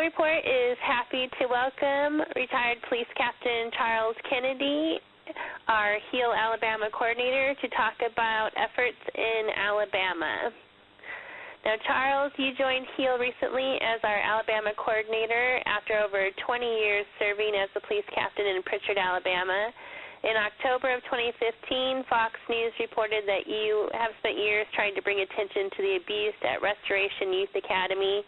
Report is happy to welcome retired police captain Charles Kennedy, our HEAL Alabama coordinator, to talk about efforts in Alabama. Now, Charles, you joined HEAL recently as our Alabama coordinator after over 20 years serving as the police captain in Pritchard, Alabama. In October of 2015, Fox News reported that you have spent years trying to bring attention to the abuse at Restoration Youth Academy.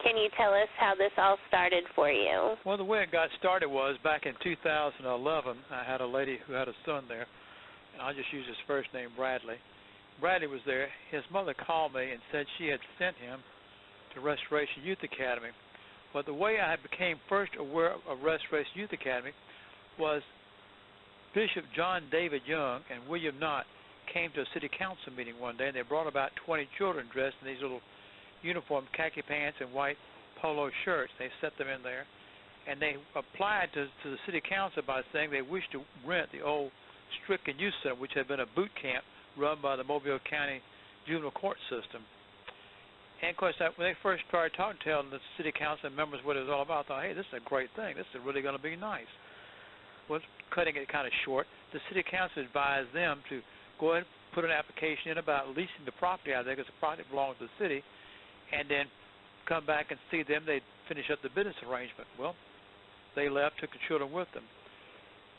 Can you tell us how this all started for you? Well, the way it got started was back in 2011, I had a lady who had a son there, and I'll just use his first name, Bradley. Bradley was there. His mother called me and said she had sent him to Restoration Youth Academy. But the way I became first aware of Restoration Youth Academy was Bishop John David Young and William Knott came to a city council meeting one day, and they brought about 20 children dressed in these little uniform khaki pants and white polo shirts. They set them in there, and they applied to the city council by saying they wished to rent the old Stricken Youth Center, which had been a boot camp run by the Mobile County Juvenile Court System. And, of course, when they first started telling the city council members what it was all about, I thought, hey, this is a great thing. This is really going to be nice. Well, cutting it kind of short, the city council advised them to go ahead and put an application in about leasing the property out there because the property belongs to the city, and then come back and see them. They'd finish up the business arrangement. Well, they left, took the children with them.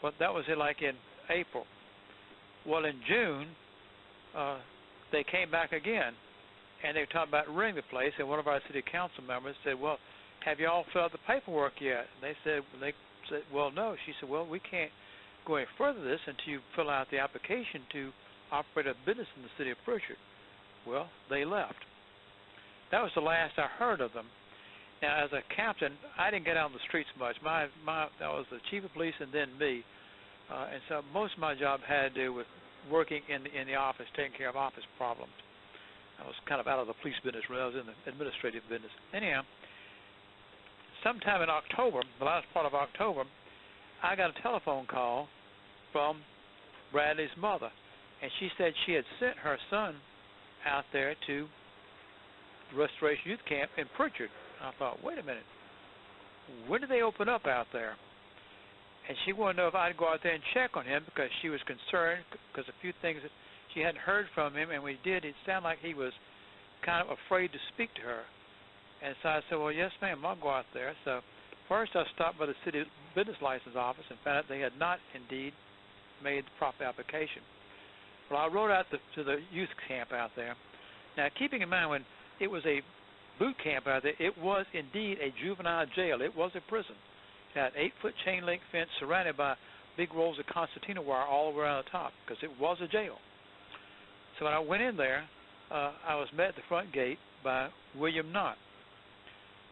But that was like in April. Well, in June, they came back again, and they were talking about renting the place, and one of our city council members said, well, have you all filled out the paperwork yet? And they said, well, no. She said, well, we can't go any further this until you fill out the application to operate a business in the city of Pritchard. Well, they left. That was the last I heard of them. Now, as a captain, I didn't get out on the streets much. That was the chief of police and then me. And so most of my job had to do with working in the office, taking care of office problems. I was kind of out of the police business, when I was in the administrative business. Anyhow, sometime in October, the last part of October, I got a telephone call from Bradley's mother, and she said she had sent her son out there to the Restoration Youth Camp in Pritchard. I thought, wait a minute, when did they open up out there? And she wanted to know if I'd go out there and check on him because she was concerned because a few things that she hadn't heard from him, and when he did, it sounded like he was kind of afraid to speak to her. And so I said, well, yes, ma'am, I'll go out there. So first I stopped by the city business license office and found out they had not indeed made the proper application. Well, I rode out to the youth camp out there. Now, keeping in mind when it was a boot camp out there, it was indeed a juvenile jail. It was a prison. It had an 8-foot chain link fence surrounded by big rolls of concertina wire all around the top because it was a jail. So when I went in there, I was met at the front gate by William Knott.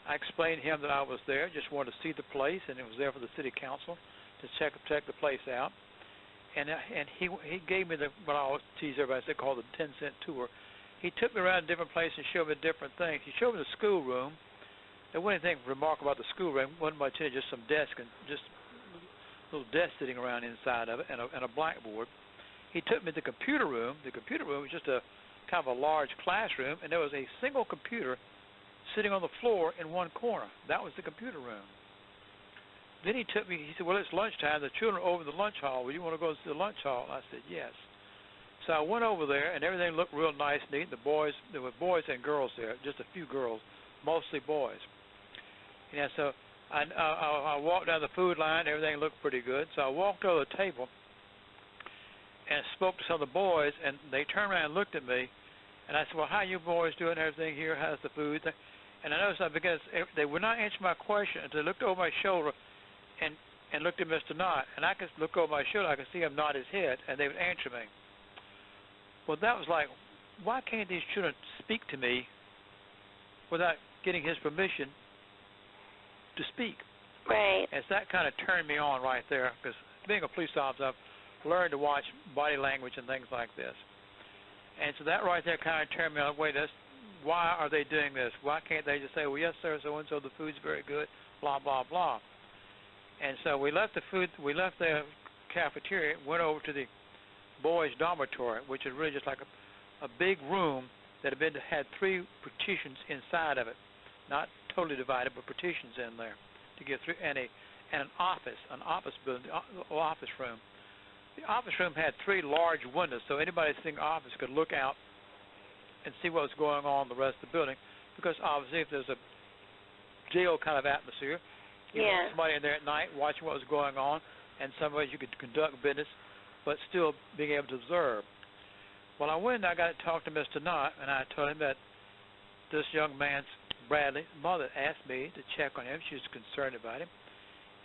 I explained to him that I was there, just wanted to see the place, and it was there for the city council to check the place out. And he gave me what I always tease everybody, they call the 10-cent tour. He took me around different places and showed me different things. He showed me the schoolroom. There wasn't anything remarkable about the schoolroom. It wasn't much in it, just some desk and just little desk sitting around inside of it and a blackboard. He took me to the computer room. The computer room was just a kind of a large classroom, and there was a single computer sitting on the floor in one corner. That was the computer room. Then he took me, he said, well, it's lunchtime. The children are over in the lunch hall. Well, you want to go to the lunch hall? I said, yes. So I went over there, and everything looked real nice and neat. There were boys and girls there, just a few girls, mostly boys. And so I walked down the food line. Everything looked pretty good. So I walked over the table and spoke to some of the boys, and they turned around and looked at me. And I said, well, how you boys doing, everything here? How's the food? And I noticed because they would not answer my question until they looked over my shoulder and looked at Mr. Knott. And I could look over my shoulder. I could see him nod his head, and they would answer me. Well, that was like, why can't these children speak to me without getting his permission to speak? Right. And so that kind of turned me on right there, because being a police officer, I've learned to watch body language and things like this. And so that right there kind of turned me on. Wait, why are they doing this? Why can't they just say, well, yes, sir, so-and-so, the food's very good, blah, blah, blah. And so we left the cafeteria, went over to the boys' dormitory, which is really just like a big room that had 3 partitions inside of it, not totally divided, but partitions in there to get through, and an office building, office room. The office room had 3 large windows, so anybody sitting in the office could look out and see what was going on in the rest of the building, because obviously if there's a jail kind of atmosphere, you want somebody in there at night watching what was going on, and some ways you could conduct business, but still being able to observe. Well, I went and I got to talk to Mr. Knott, and I told him that this young man's, Bradley's mother, asked me to check on him. She was concerned about him,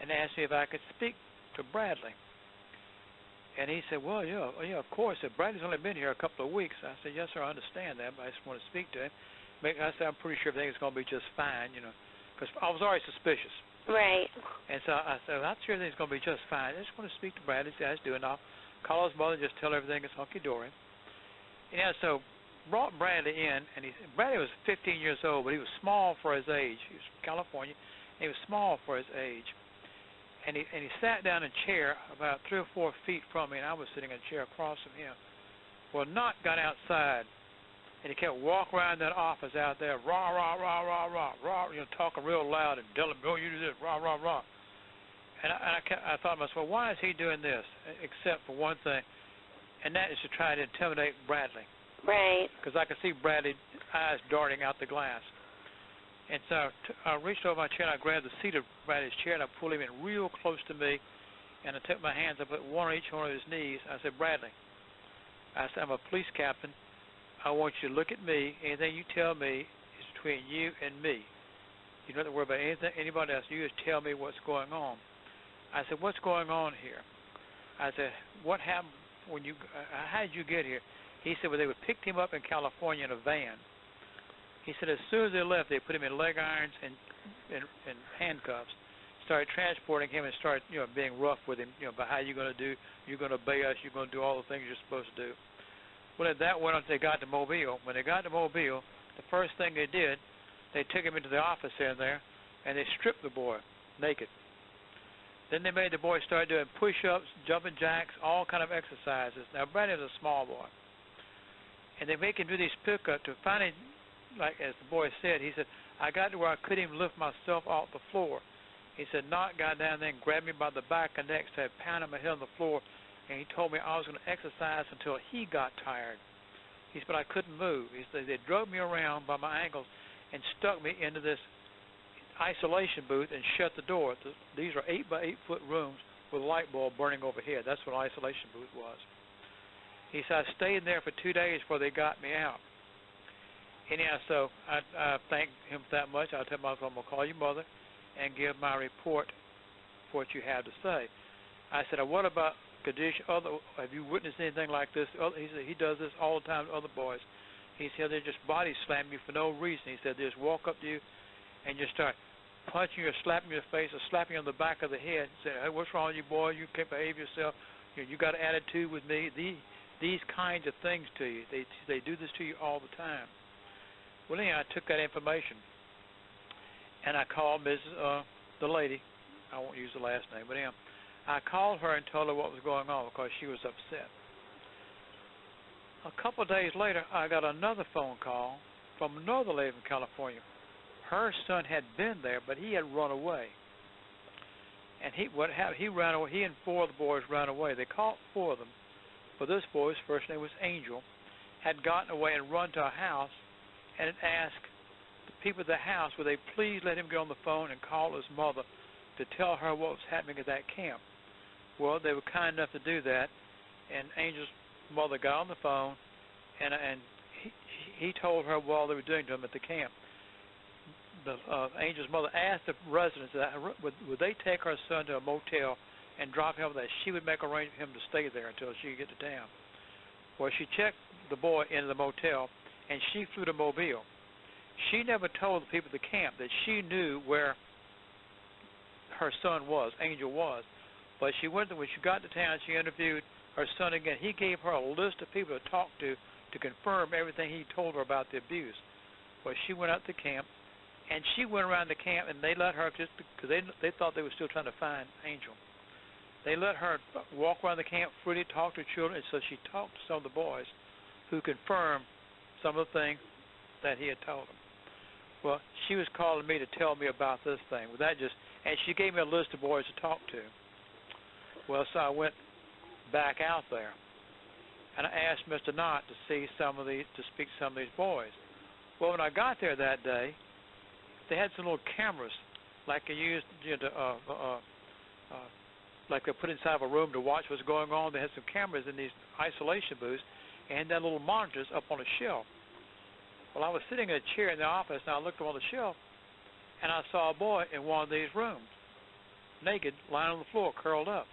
and asked me if I could speak to Bradley. And he said, well, yeah, of course. If Bradley's only been here a couple of weeks. I said, yes, sir, I understand that, but I just want to speak to him. I said, I'm pretty sure everything's going to be just fine, because I was already suspicious. Right. And so I said, well, I'm sure everything's going to be just fine. I just want to speak to Bradley, see how he's doing. I'll call his mother and just tell her everything is hunky-dory. So brought Bradley in, and Bradley was 15 years old, but he was small for his age. He was from California, and he was small for his age. And he sat down in a chair about 3 or 4 feet from me, and I was sitting in a chair across from him. Well, Knott got outside, and he kept walking around that office out there, rah, rah, rah, rah, rah, rah, talking real loud and telling him, go, you do this, rah, rah, rah. And I thought to myself, well, why is he doing this, except for one thing, and that is to try to intimidate Bradley. Right. Because I could see Bradley's eyes darting out the glass. And so I reached over my chair, and I grabbed the seat of Bradley's chair, and I pulled him in real close to me, and I took my hands, I put one on each one of his knees. I said, Bradley, I said, I'm a police captain. I want you to look at me. Anything you tell me is between you and me. You don't have to worry about anything, anybody else. You just tell me what's going on. I said, what's going on here? I said, what happened when how did you get here? He said, well, they picked him up in California in a van. He said, as soon as they left, they put him in leg irons and handcuffs, started transporting him, and started, being rough with him, about how you're going to do, you're going to obey us, you're going to do all the things you're supposed to do. Well, that went on until they got to Mobile. When they got to Mobile, the first thing they did, they took him into the office in there, and they stripped the boy naked. Then they made the boy start doing push-ups, jumping jacks, all kind of exercises. Now, Brandon was a small boy. And they make him do these pickups to finally, like as the boy said, he said, I got to where I couldn't even lift myself off the floor. He said, Knott got down there and grabbed me by the back and neck, started pounding my head on the floor, and he told me I was going to exercise until he got tired. He said, but I couldn't move. He said, they drug me around by my ankles and stuck me into this isolation booth and shut the door. These are 8 by 8 foot rooms with a light bulb burning overhead. That's what an isolation booth was. He said, I stayed there for 2 days before they got me out. Anyhow, so I thanked him that much. I told him I'm going to call your mother and give my report for what you have to say. I said, what about condition? Have you witnessed anything like this? He said, he does this all the time to other boys. He said, they just body slam you for no reason. He said, they just walk up to you and just start punching you or slapping your face or slapping you on the back of the head and say, hey, what's wrong with you, boy? You can't behave yourself. You got an attitude with me. These kinds of things to you. They do this to you all the time. Well, anyhow, I took that information, and I called the lady. I won't use the last name, but anyhow, I called her and told her what was going on because she was upset. A couple of days later, I got another phone call from another lady from California. Her son had been there, but he had run away. And he ran away. He and 4 of the boys ran away. They caught 4 of them. But this boy's first name was Angel, had gotten away and run to a house and had asked the people at the house, would they please let him get on the phone and call his mother to tell her what was happening at that camp. Well, they were kind enough to do that, and Angel's mother got on the phone, and he told her what they were doing to him at the camp. The Angel's mother asked the residents that would they take her son to a motel and drop him there. She would make arrangements for him to stay there until she could get to town. Well, she checked the boy into the motel, and she flew to Mobile. She never told the people at the camp that she knew where her son was, Angel was. But she went there, when she got to town, she interviewed her son again. He gave her a list of people to talk to confirm everything he told her about the abuse. Well, she went out to camp, and she went around the camp, and they let her, just because they thought they were still trying to find Angel. They let her walk around the camp freely, talk to children, and so she talked to some of the boys who confirmed some of the things that he had told them. Well, she was calling me to tell me about this thing. Well, and she gave me a list of boys to talk to. Well, so I went back out there, and I asked Mr. Knott to speak to some of these boys. Well, when I got there that day, they had some little cameras, like they used, like they put inside of a room to watch what's going on. They had some cameras in these isolation booths, and that little monitors up on a shelf. Well, I was sitting in a chair in the office, and I looked on the shelf, and I saw a boy in one of these rooms, naked, lying on the floor, curled up.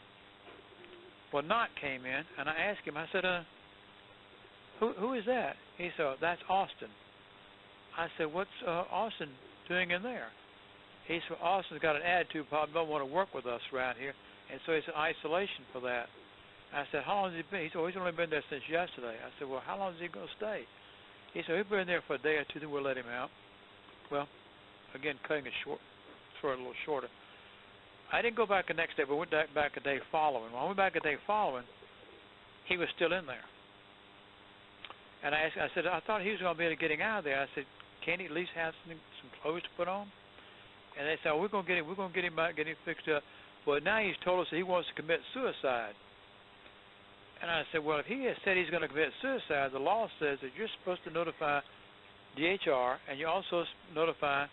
Well, Knott came in, and I asked him, I said, who is that? He said, that's Austin. I said, what's Austin doing in there? He said, Austin's got an attitude problem, don't want to work with us around here, and so he's in isolation for that. I said, how long has he been? He said, well, he's only been there since yesterday. I said, well, how long is he going to stay? He said, he's been there for a day or two, then we'll let him out. Well, again, cutting it short, a little shorter. I didn't go back the next day, but went back a day following. When I went back a day following, he was still in there. And I said, I thought he was going to be able to getting out of there. I said, can't he at least have some clothes to put on? And they said, oh, we're going to get him out, get him fixed up. Well, now he's told us that he wants to commit suicide. And I said, well, if he has said he's going to commit suicide, the law says that you're supposed to notify DHR, and you also notify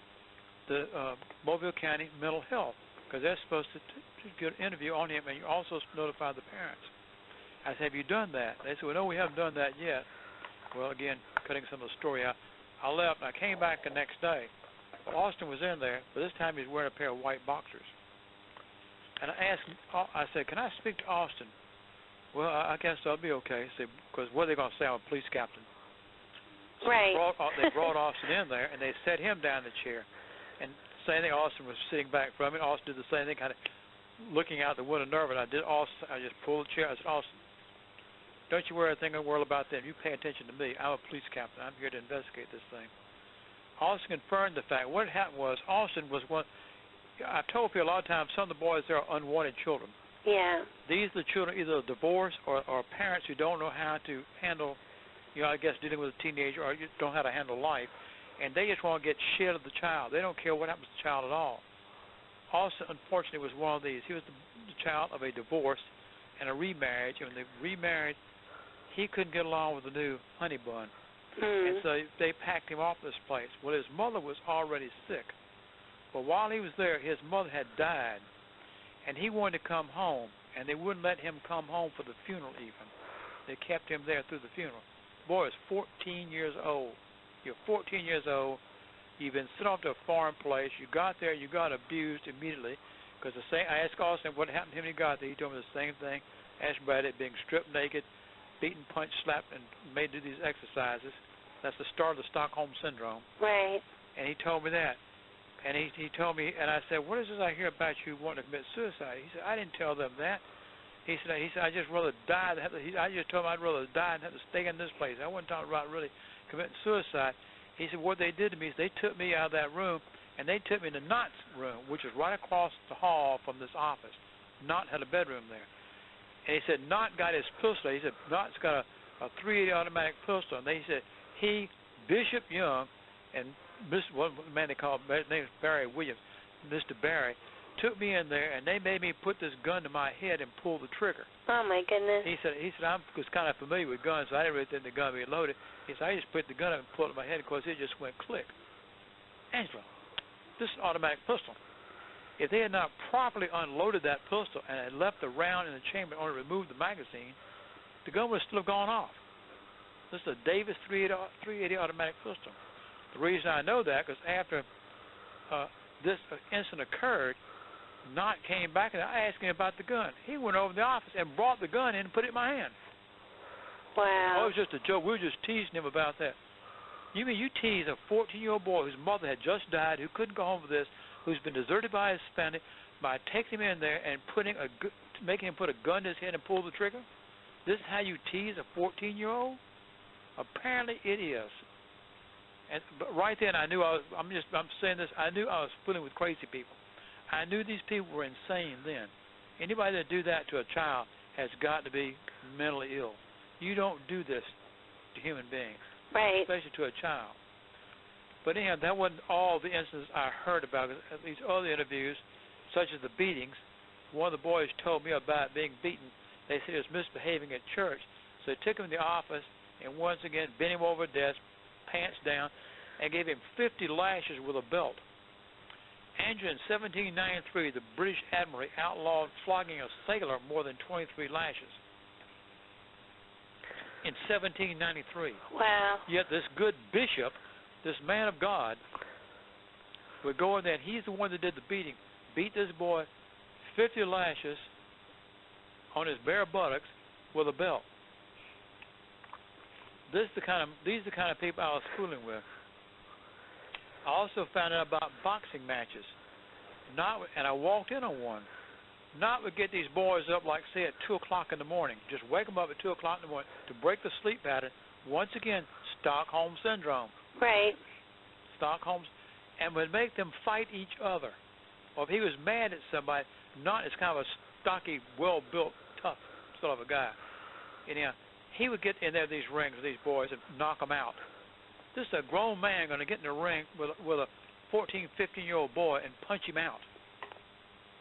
the Mobile County Mental Health, because they're supposed to get an interview on him, and you're also supposed to notify the parents. I said, have you done that? They said, well, no, we haven't done that yet. Well, again, cutting some of the story out, I left, and I came back the next day. Well, Austin was in there, but this time he was wearing a pair of white boxers. And I asked him, I said, can I speak to Austin? Well, I guess that'll be okay. Because what are they going to say? I'm a police captain. So right. They brought Austin in there, and they set him down in the chair. And same thing, Austin was sitting back from it. Austin did the same thing, kind of looking out the window nervous. I just pulled the chair. I said, Austin, don't you worry a thing in the world about them. You pay attention to me. I'm a police captain. I'm here to investigate this thing. Austin confirmed the fact. What happened was Austin was one. I've told people a lot of times some of the boys there are unwanted children. Yeah. These are the children either divorced or parents who don't know how to handle, I guess dealing with a teenager, or don't know how to handle life, and they just want to get shit of the child. They don't care what happens to the child at all. Austin, unfortunately, was one of these. He was the child of a divorce and a remarriage, and when they remarried, he couldn't get along with the new honey bun. And so they packed him off this place. Well, his mother was already sick. But while he was there, his mother had died, and he wanted to come home, and they wouldn't let him come home for the funeral even. They kept him there through the funeral. Boy is 14 years old. You're 14 years old. You've been sent off to a foreign place. You got there, you got abused immediately. Because I asked Austin what happened to him when he got there. He told me the same thing. Asked about it, being stripped naked, beaten, punched, slapped, and made to do these exercises. That's the start of the Stockholm Syndrome. Right. And he told me that. And he told me, and I said, what is this I hear about you wanting to commit suicide? He said, I didn't tell them that. He said, I just rather die. I just told him I'd rather die and have to stay in this place. I wasn't talking about really committing suicide. He said, what they did to me is they took me out of that room, and they took me to Knott's room, which is right across the hall from this office. Knott had a bedroom there. And he said, Knott got his pistol. He said, Knott's got a .380 automatic pistol. And he said, Bishop Young, and one man they called, his name is Barry Williams, Mr. Barry, took me in there, and they made me put this gun to my head and pull the trigger. Oh, my goodness. He said I was kind of familiar with guns, so I didn't really think the gun would be loaded. He said, I just put the gun up and pulled it to my head, of course, it just went click. Angela, this is an automatic pistol. If they had not properly unloaded that pistol and had left the round in the chamber and only removed the magazine, the gun would still have gone off. This is a Davis .380 automatic pistol. The reason I know that because after this incident occurred, Knott came back and I asked him about the gun. He went over to the office and brought the gun in and put it in my hand. Wow. Oh, it was just a joke. We were just teasing him about that. You mean you tease a 14-year-old boy whose mother had just died, who couldn't go home for this, who's been deserted by his family, by taking him in there and making him put a gun in his head and pull the trigger? This is how you tease a 14-year-old? Apparently it is. But right then I knew I'm saying this, I knew I was fooling with crazy people. I knew these people were insane then. Anybody that do that to a child has got to be mentally ill. You don't do this to human beings. Right. Especially to a child. But anyhow, that wasn't all the incidents I heard about. At these other interviews, such as the beatings, one of the boys told me about being beaten. They said he was misbehaving at church. So they took him to the office and once again bent him over a desk, pants down, and gave him 50 lashes with a belt. Andrew, in 1793, the British Admiralty outlawed flogging a sailor more than 23 lashes. In 1793. Wow. Yet this good bishop, this man of God, would go in there, and he's the one that did the beating. Beat this boy 50 lashes on his bare buttocks with a belt. These are the kind of people I was fooling with. I also found out about boxing matches. And I walked in on one. Not would get these boys up, like, say, at 2 o'clock in the morning. Just wake them up at 2 o'clock in the morning to break the sleep pattern. Once again, Stockholm Syndrome. Right. Stockholm, and would make them fight each other. Or if he was mad at somebody, not as kind of a stocky, well-built, tough sort of a guy. Anyhow, he would get in there these rings with these boys and knock them out. This is a grown man going to get in the ring with a 14, 15-year-old boy and punch him out.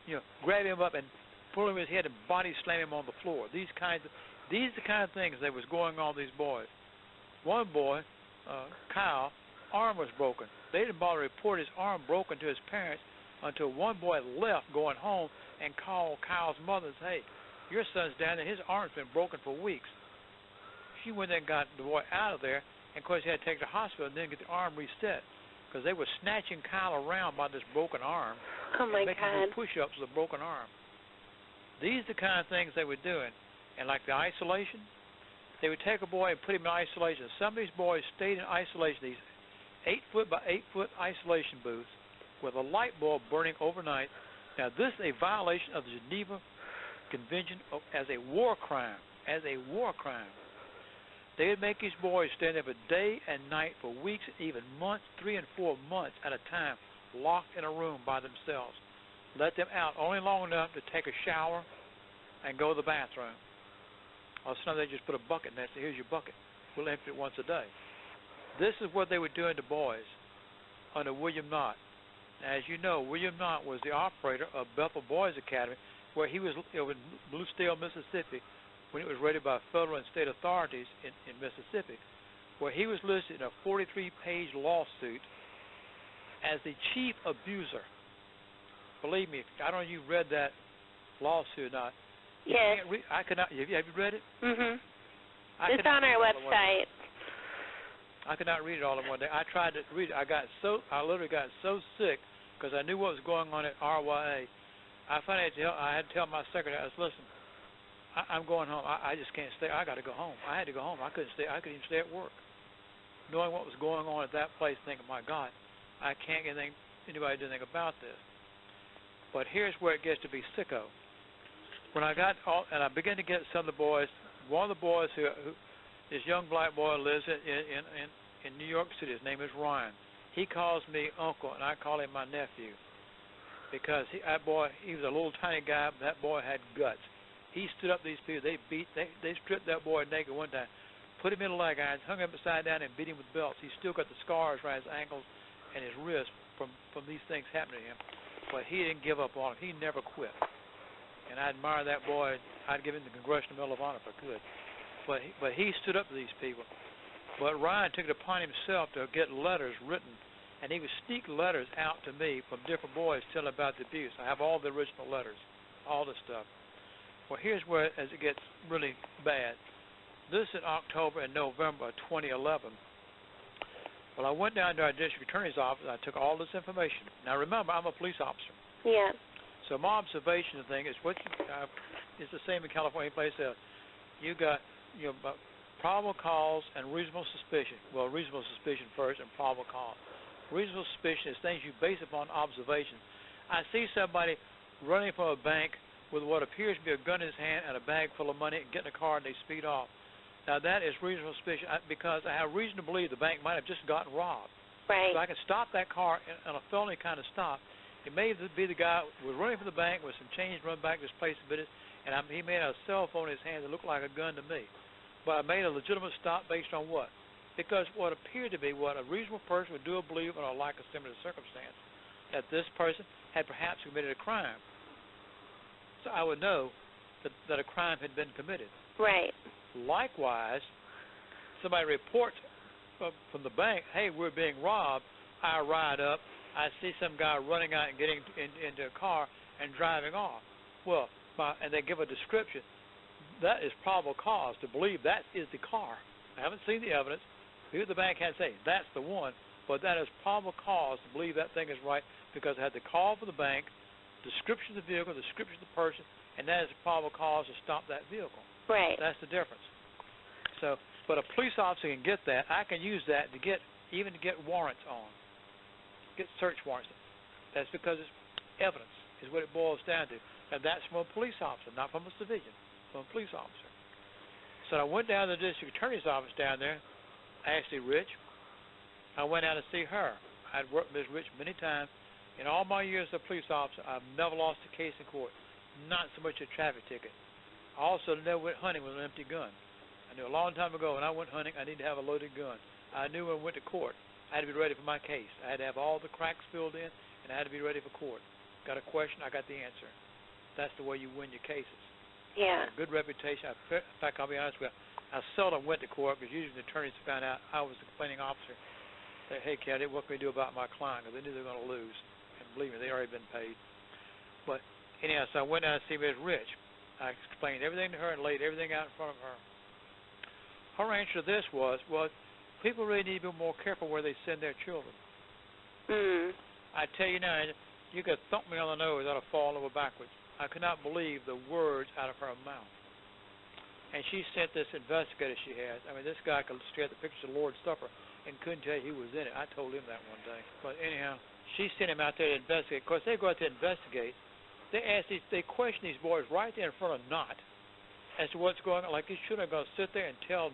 You know, grab him up and pull him in his head and body slam him on the floor. These are the kind of things that was going on with these boys. One boy, Kyle, arm was broken. They didn't bother to report his arm broken to his parents until one boy left going home and called Kyle's mother and said, "Hey, your son's down there. His arm's been broken for weeks." She went and got the boy out of there, and of course he had to take him to the hospital and then get the arm reset because they were snatching Kyle around by this broken arm. Oh, my making God. push-ups with a broken arm. These are the kind of things they were doing. And like the isolation, they would take a boy and put him in isolation. Some of these boys stayed in isolation, these 8-foot by 8-foot isolation booths with a light bulb burning overnight. Now, this is a violation of the Geneva Convention as a war crime. As a war crime. They would make these boys stand there for day and night for weeks, even months, 3 and 4 months at a time, locked in a room by themselves. Let them out only long enough to take a shower and go to the bathroom. Or sometimes they just put a bucket in there and say, "Here's your bucket. We'll empty it once a day." This is what they were doing to boys under William Knott. As you know, William Knott was the operator of Bethel Boys Academy, where he was in Bluesteel, Mississippi, when it was raided by federal and state authorities in Mississippi, where he was listed in a 43-page lawsuit as the chief abuser. Believe me, I don't know if you read that lawsuit or not. Yes. I could not. Have you read it? Mm-hmm. It's on our website. I could not read it all in one day. I tried to read it. I literally got so sick because I knew what was going on at RYA. I finally had to tell my secretary, I said, "Listen, I'm going home. I just can't stay. I got to go home." I had to go home. I couldn't stay. I couldn't even stay at work. Knowing what was going on at that place, thinking, "My God, I can't get anybody to do anything about this." But here's where it gets to be sicko. When I began to get some of the boys, one of the boys who this young black boy lives in New York City. His name is Ryan. He calls me uncle, and I call him my nephew because he was a little tiny guy, but that boy had guts. He stood up to these people. They stripped that boy naked one time, put him in a leg irons, hung him upside down, and beat him with belts. He's still got the scars around his ankles and his wrists from these things happening to him. But he didn't give up on him. He never quit. And I admire that boy. I'd give him the Congressional Medal of Honor if I could. But he stood up to these people. But Ryan took it upon himself to get letters written, and he would sneak letters out to me from different boys telling about the abuse. I have all the original letters, all the stuff. Well, here's where as it gets really bad. This is in October and November of 2011. Well, I went down to our district attorney's office. I took all this information. Now, remember, I'm a police officer. Yeah. So my observation of the thing is it's the same in California. Place you got probable cause and reasonable suspicion. Well, reasonable suspicion first and probable cause. Reasonable suspicion is things you base upon observation. I see somebody running from a bank with what appears to be a gun in his hand and a bag full of money and get in a car and they speed off. Now, that is reasonable suspicion because I have reason to believe the bank might have just gotten robbed. Right. So I can stop that car in a felony kind of stop. It may be the guy who was running from the bank with some change, run back to his place of business, and he may have a cell phone in his hand that looked like a gun to me. But I made a legitimate stop based on what? because what appeared to be what a reasonable person would do or believe under a lack of similar circumstance, that this person had perhaps committed a crime. So I would know that a crime had been committed. Right. Likewise, somebody reports from the bank, hey, we're being robbed. I ride up. I see some guy running out and getting into a car and driving off. Well, and they give a description. That is probable cause to believe that is the car. I haven't seen the evidence. Here the bank had to say, that's the one, but that is probable cause to believe that thing is right because I had the call for the bank, description of the vehicle, description of the person, and that is a probable cause to stop that vehicle. Right. That's the difference. So, but a police officer can get that. I can use that to get warrants on, get search warrants. That's because it's evidence is what it boils down to. And that's from a police officer, not from a civilian, from a police officer. So I went down to the district attorney's office down there, Ashley Rich. I went out to see her. I'd worked with Ms. Rich many times. In all my years as a police officer, I've never lost a case in court, not so much a traffic ticket. I also never went hunting with an empty gun. I knew a long time ago when I went hunting, I needed to have a loaded gun. I knew when I went to court, I had to be ready for my case. I had to have all the cracks filled in, and I had to be ready for court. Got a question, I got the answer. That's the way you win your cases. Yeah. Good reputation. In fact, I'll be honest with you, I seldom went to court because usually the attorneys found out I was the complaining officer. Say, hey, Caddy, what can we do about my client? Because they knew they were going to lose. And believe me, they already been paid. But anyhow, so I went down to see Ms. Rich. I explained everything to her and laid everything out in front of her. Her answer to this was, well, people really need to be more careful where they send their children. I tell you now, you could thump me on the nose, I'd have fallen over backwards. I could not believe the words out of her mouth. And she sent this investigator she has. I mean, this guy could stare at the pictures of Lord's Supper and couldn't tell you who was in it. I told him that one day. But anyhow, she sent him out there to investigate. Of course, they go out there to investigate. They question these boys right there in front of Knott as to what's going on. Like, you shouldn't have gone to sit there and tell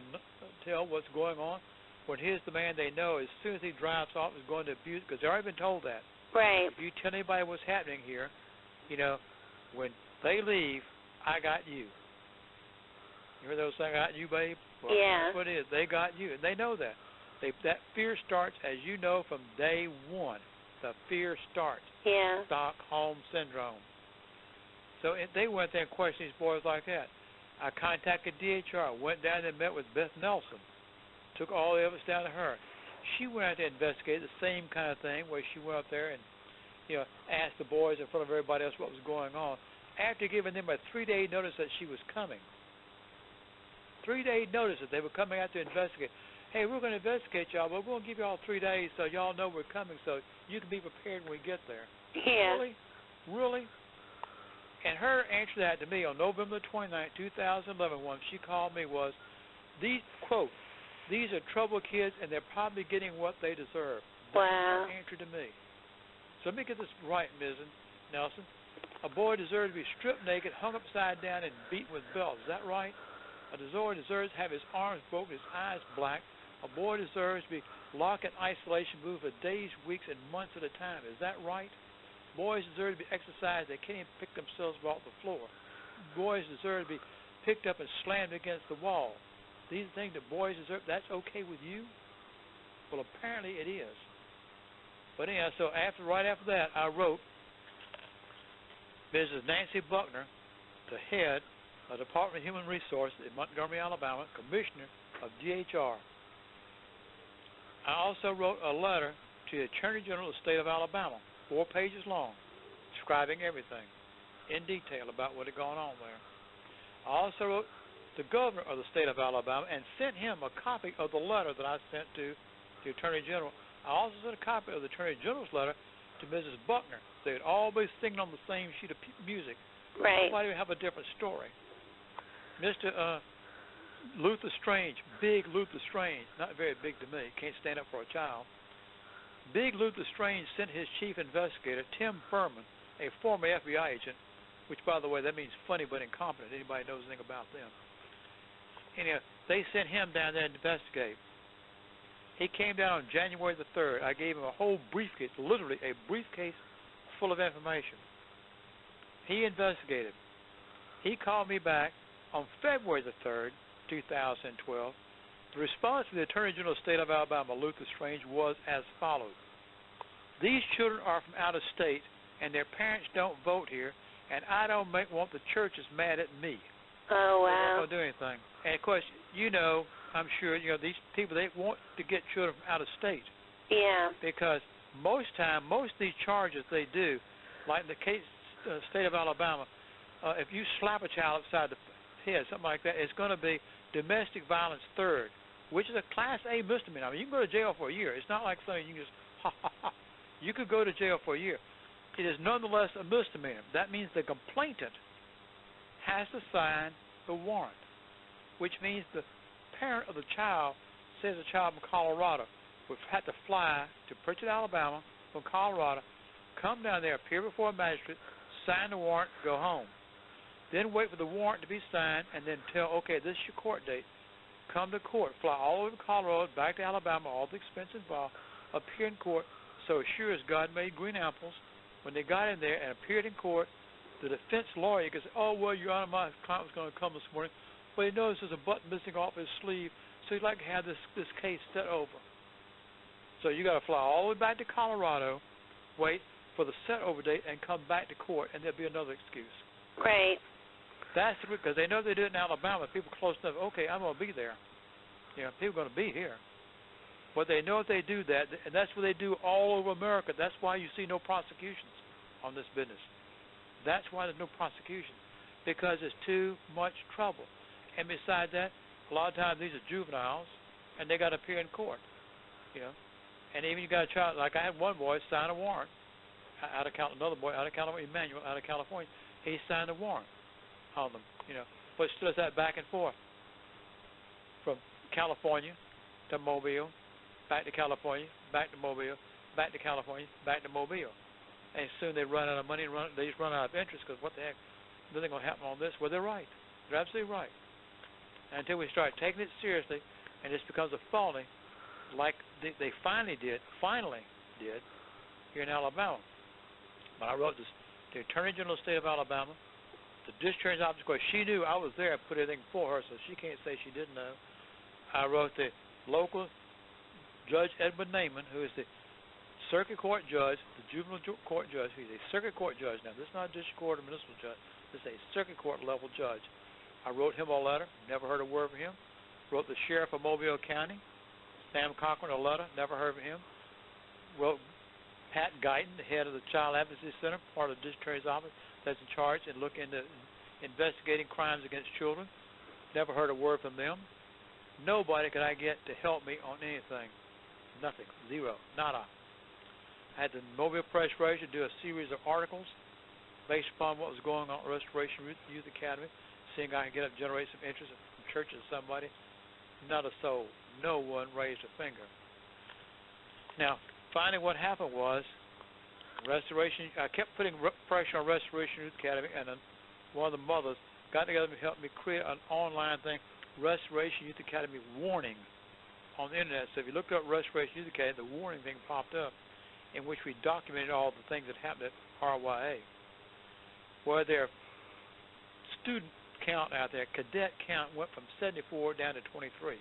what's going on. When here's the man they know, as soon as he drives off, is going to abuse, because they've already been told that. Right. If you tell anybody what's happening here, you know, when they leave, I got you. You heard those things, I got you, babe? Well, yeah. That's what it is. They got you, and they know that. That fear starts, as you know, from day one. The fear starts. Yeah. Stockholm Syndrome. So they went there and questioned these boys like that. I contacted DHR, went down there and met with Beth Nelson, took all the evidence down to her. She went out there and investigated the same kind of thing, where she went up there and, you know, asked the boys in front of everybody else what was going on, after giving them a 3-day notice that she was coming. 3-day notice that they were coming out to investigate. Hey, we're going to investigate y'all, but we're going to give y'all 3 days so y'all know we're coming, so you can be prepared when we get there. Yeah. Really? Really? And her answer to that to me on November 29, 2011, when she called me was, these, quote, these are troubled kids and they're probably getting what they deserve. That's wow. her answer to me. So let me get this right, Ms. Nelson. A boy deserves to be stripped naked, hung upside down, and beaten with belts. Is that right? A boy deserves to have his arms broken, his eyes black. A boy deserves to be locked in isolation booth for days, weeks, and months at a time. Is that right? Boys deserve to be exercised. They can't even pick themselves off the floor. Boys deserve to be picked up and slammed against the wall. These are things that boys deserve. That's okay with you? Well, apparently it is. But anyhow, so right after that, I wrote Mrs. Nancy Buckner, the head of the Department of Human Resources in Montgomery, Alabama, Commissioner of DHR. I also wrote a letter to the Attorney General of the state of Alabama, 4 pages long, describing everything in detail about what had gone on there. I also wrote the governor of the state of Alabama and sent him a copy of the letter that I sent to the Attorney General. I also sent a copy of the Attorney General's letter to Mrs. Buckner. They'd all be singing on the same sheet of music. Right. Everybody would have a different story. Mr. Luther Strange, big Luther Strange, not very big to me, can't stand up for a child. Big Luther Strange sent his chief investigator, Tim Furman, a former FBI agent, which, by the way, that means funny but incompetent. Anybody knows anything about them. Anyhow, they sent him down there to investigate. He came down on January the 3rd. I gave him a whole briefcase, literally a briefcase full of information. He investigated. He called me back on February the 3rd, 2012, to The response from the Attorney General of the State of Alabama, Luther Strange, was as follows. These children are from out of state, and their parents don't vote here, and I don't want the churches mad at me. Oh, wow. They're not going to do anything. And, of course, I'm sure, these people, they want to get children from out of state. Yeah. Because most of these charges they do, like in the case state of Alabama, if you slap a child upside the head, something like that, it's going to be domestic violence third, which is a Class A misdemeanor. I mean, you can go to jail for a year. It's not like something you can just, You could go to jail for a year. It is nonetheless a misdemeanor. That means the complainant has to sign the warrant, which means the parent of the child says a child from Colorado would have to fly to Pritchett, Alabama from Colorado, come down there, appear before a magistrate, sign the warrant, go home. Then wait for the warrant to be signed and then tell, okay, this is your court date. Come to court, fly all over Colorado, back to Alabama, all the expense involved, appear in court. So as sure as God made green apples, when they got in there and appeared in court, the defense lawyer could say, oh, well, Your Honor, my client was going to come this morning, but he noticed there's a button missing off his sleeve, so he'd like to have this case set over. So you got to fly all the way back to Colorado, wait for the set over date, and come back to court, and there'll be another excuse. Right. That's because they know they do it in Alabama. People close enough, okay, I'm going to be there. People are going to be here. But they know if they do that, and that's what they do all over America. That's why you see no prosecutions on this business. That's why there's no prosecution, because it's too much trouble. And besides that, a lot of times these are juveniles, and they got to appear in court. And even you got a child, like I had one boy sign a warrant another boy out of California, Emmanuel, out of California. He signed a warrant on them, But still it's that back and forth from California to Mobile, back to California, back to Mobile, back to California, back to Mobile. And soon they run out of money, they just run out of interest because what the heck, nothing going to happen on this? Well, they're right. They're absolutely right. And until we start taking it seriously and this becomes a felony, like they finally did here in Alabama. But I wrote this, the Attorney General of the State of Alabama, the discharge officer, of course, she knew I was there, I put everything for her, so she can't say she didn't know. I wrote the local Judge Edward Naiman, who is the circuit court judge, the juvenile court judge. He's a circuit court judge now. This is not a district court or municipal judge. This is a circuit court level judge. I wrote him a letter, never heard a word from him. Wrote the sheriff of Mobile County, Sam Cochran, a letter, never heard from him. Wrote Pat Guyton, the head of the Child Advocacy Center, part of the district attorney's office, that's in charge and look into investigating crimes against children. Never heard a word from them. Nobody could I get to help me on anything. Nothing. Zero. Nada. I had the Mobile Press Ranger do a series of articles based upon what was going on at Restoration Youth Academy, seeing I could get up, generate some interest from churches or somebody. Not a soul. No one raised a finger. Now, finally what happened was Restoration, I kept putting pressure on Restoration Youth Academy, and then one of the mothers got together and helped me create an online thing, Restoration Youth Academy warning on the internet. So if you looked up Restoration Youth Academy, the warning thing popped up in which we documented all the things that happened at RYA. Where their student count out there, cadet count, went from 74 down to 23.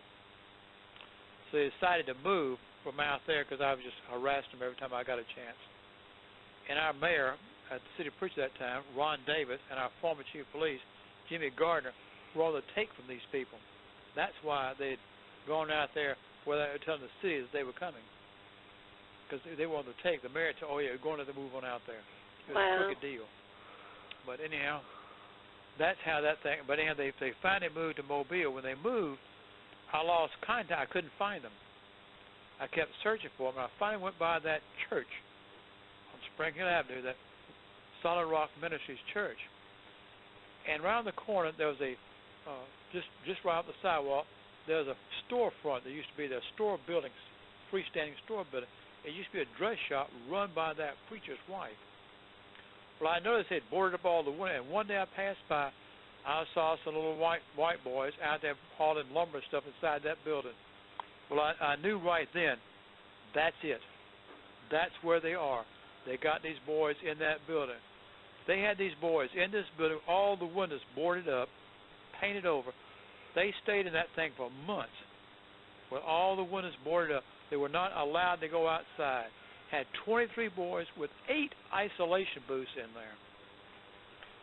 So they decided to move from out there because I was just harassing them every time I got a chance. And our mayor at the city of Pritchett at that time, Ron Davis, and our former chief of police, Jimmy Gardner, were on the take from these people. That's why they'd gone out there where they were telling the city that they were coming. Because they were on the take. The mayor said, oh, yeah, we're going to move on out there. It was a crooked deal. But anyhow, that's how that thing, but anyhow, they finally moved to Mobile. When they moved, I lost contact. I couldn't find them. I kept searching for them. I finally went by that church on Spring Hill Avenue, that Solid Rock Ministries church. And around the corner, there was a, just right off the sidewalk, there was a storefront. There used to be the store building, freestanding store building. It used to be a dress shop run by that preacher's wife. Well, I noticed they'd boarded up all the windows, and one day I passed by, I saw some little white boys out there hauling lumber and stuff inside that building. Well, I knew right then, that's it. That's where they are. They got these boys in that building. They had these boys in this building, all the windows boarded up, painted over. They stayed in that thing for months. with all the windows boarded up. They were not allowed to go outside. Had 23 boys with 8 isolation booths in there.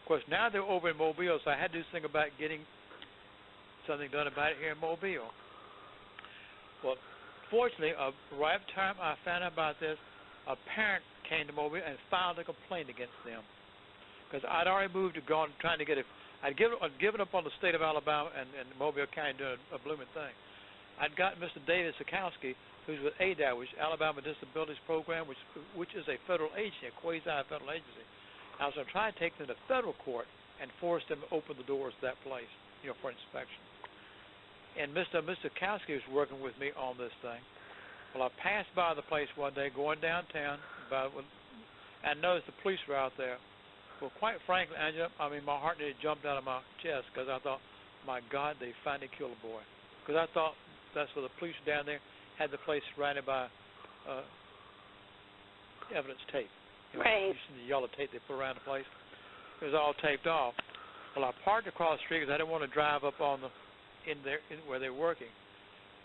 Of course, now they're over in Mobile, so I had to do something about getting something done about it here in Mobile. Well, fortunately, right at the time I found out about this, a parent came to Mobile and filed a complaint against them because I'd already moved to gone trying to get it. I'd given up on the state of Alabama and Mobile County doing a blooming thing. I'd got Mr. David Sikowski, who's with ADAP, which is Alabama Disabilities Program, which is a federal agency, a quasi-federal agency. I was going to try to take them to federal court and force them to open the doors to that place, for inspection. And Mr. Sikowski was working with me on this thing. Well, I passed by the place one day going downtown, and noticed the police were out there. Well, quite frankly, Angela, my heart nearly jumped out of my chest because I thought, my God, they finally killed a boy. Because I thought that's where the police down there had the place surrounded by evidence tape. Right. You see the yellow tape they put around the place. It was all taped off. Well, I parked across the street because I didn't want to drive up on in where they were working.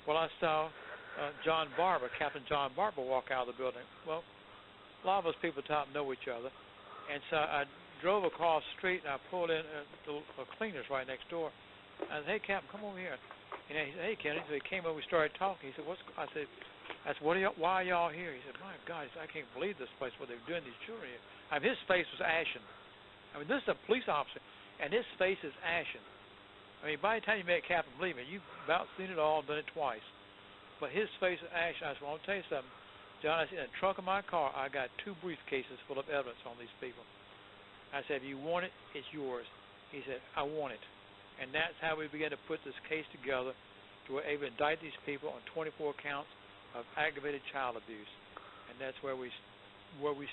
Well, I saw Captain John Barber, walk out of the building. Well, a lot of us people at the top know each other. And so I drove across the street and I pulled in the cleaners right next door. I said, hey, Captain, come over here. And he said, hey, Kennedy. So he came over, we started talking. He said, I said, why are y'all here? He said, my God, I can't believe this place, what they're doing to these children here. His face was ashen. This is a police officer, and his face is ashen. By the time you met Captain, believe me, you've about seen it all, done it twice. But his face is ashen. I said, well, I'll tell you something. John, I said, in the trunk of my car, I got 2 briefcases full of evidence on these people. I said, if you want it, it's yours. He said, I want it. And that's how we began to put this case together to be able to indict these people on 24 counts of aggravated child abuse. And that's where we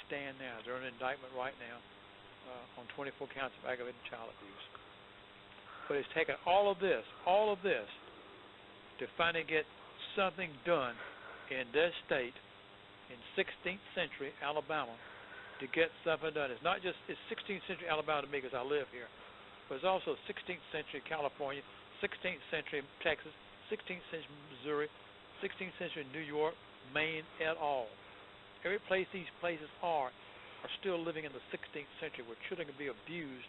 stand now. They're in indictment right now on 24 counts of aggravated child abuse. But it's taken all of this to finally get something done in this state in 16th century Alabama to get something done. It's 16th century Alabama to me because I live here, but it's also 16th century California, 16th century Texas, 16th century Missouri, 16th century New York, Maine, et al. Every place these places are still living in the 16th century where children can be abused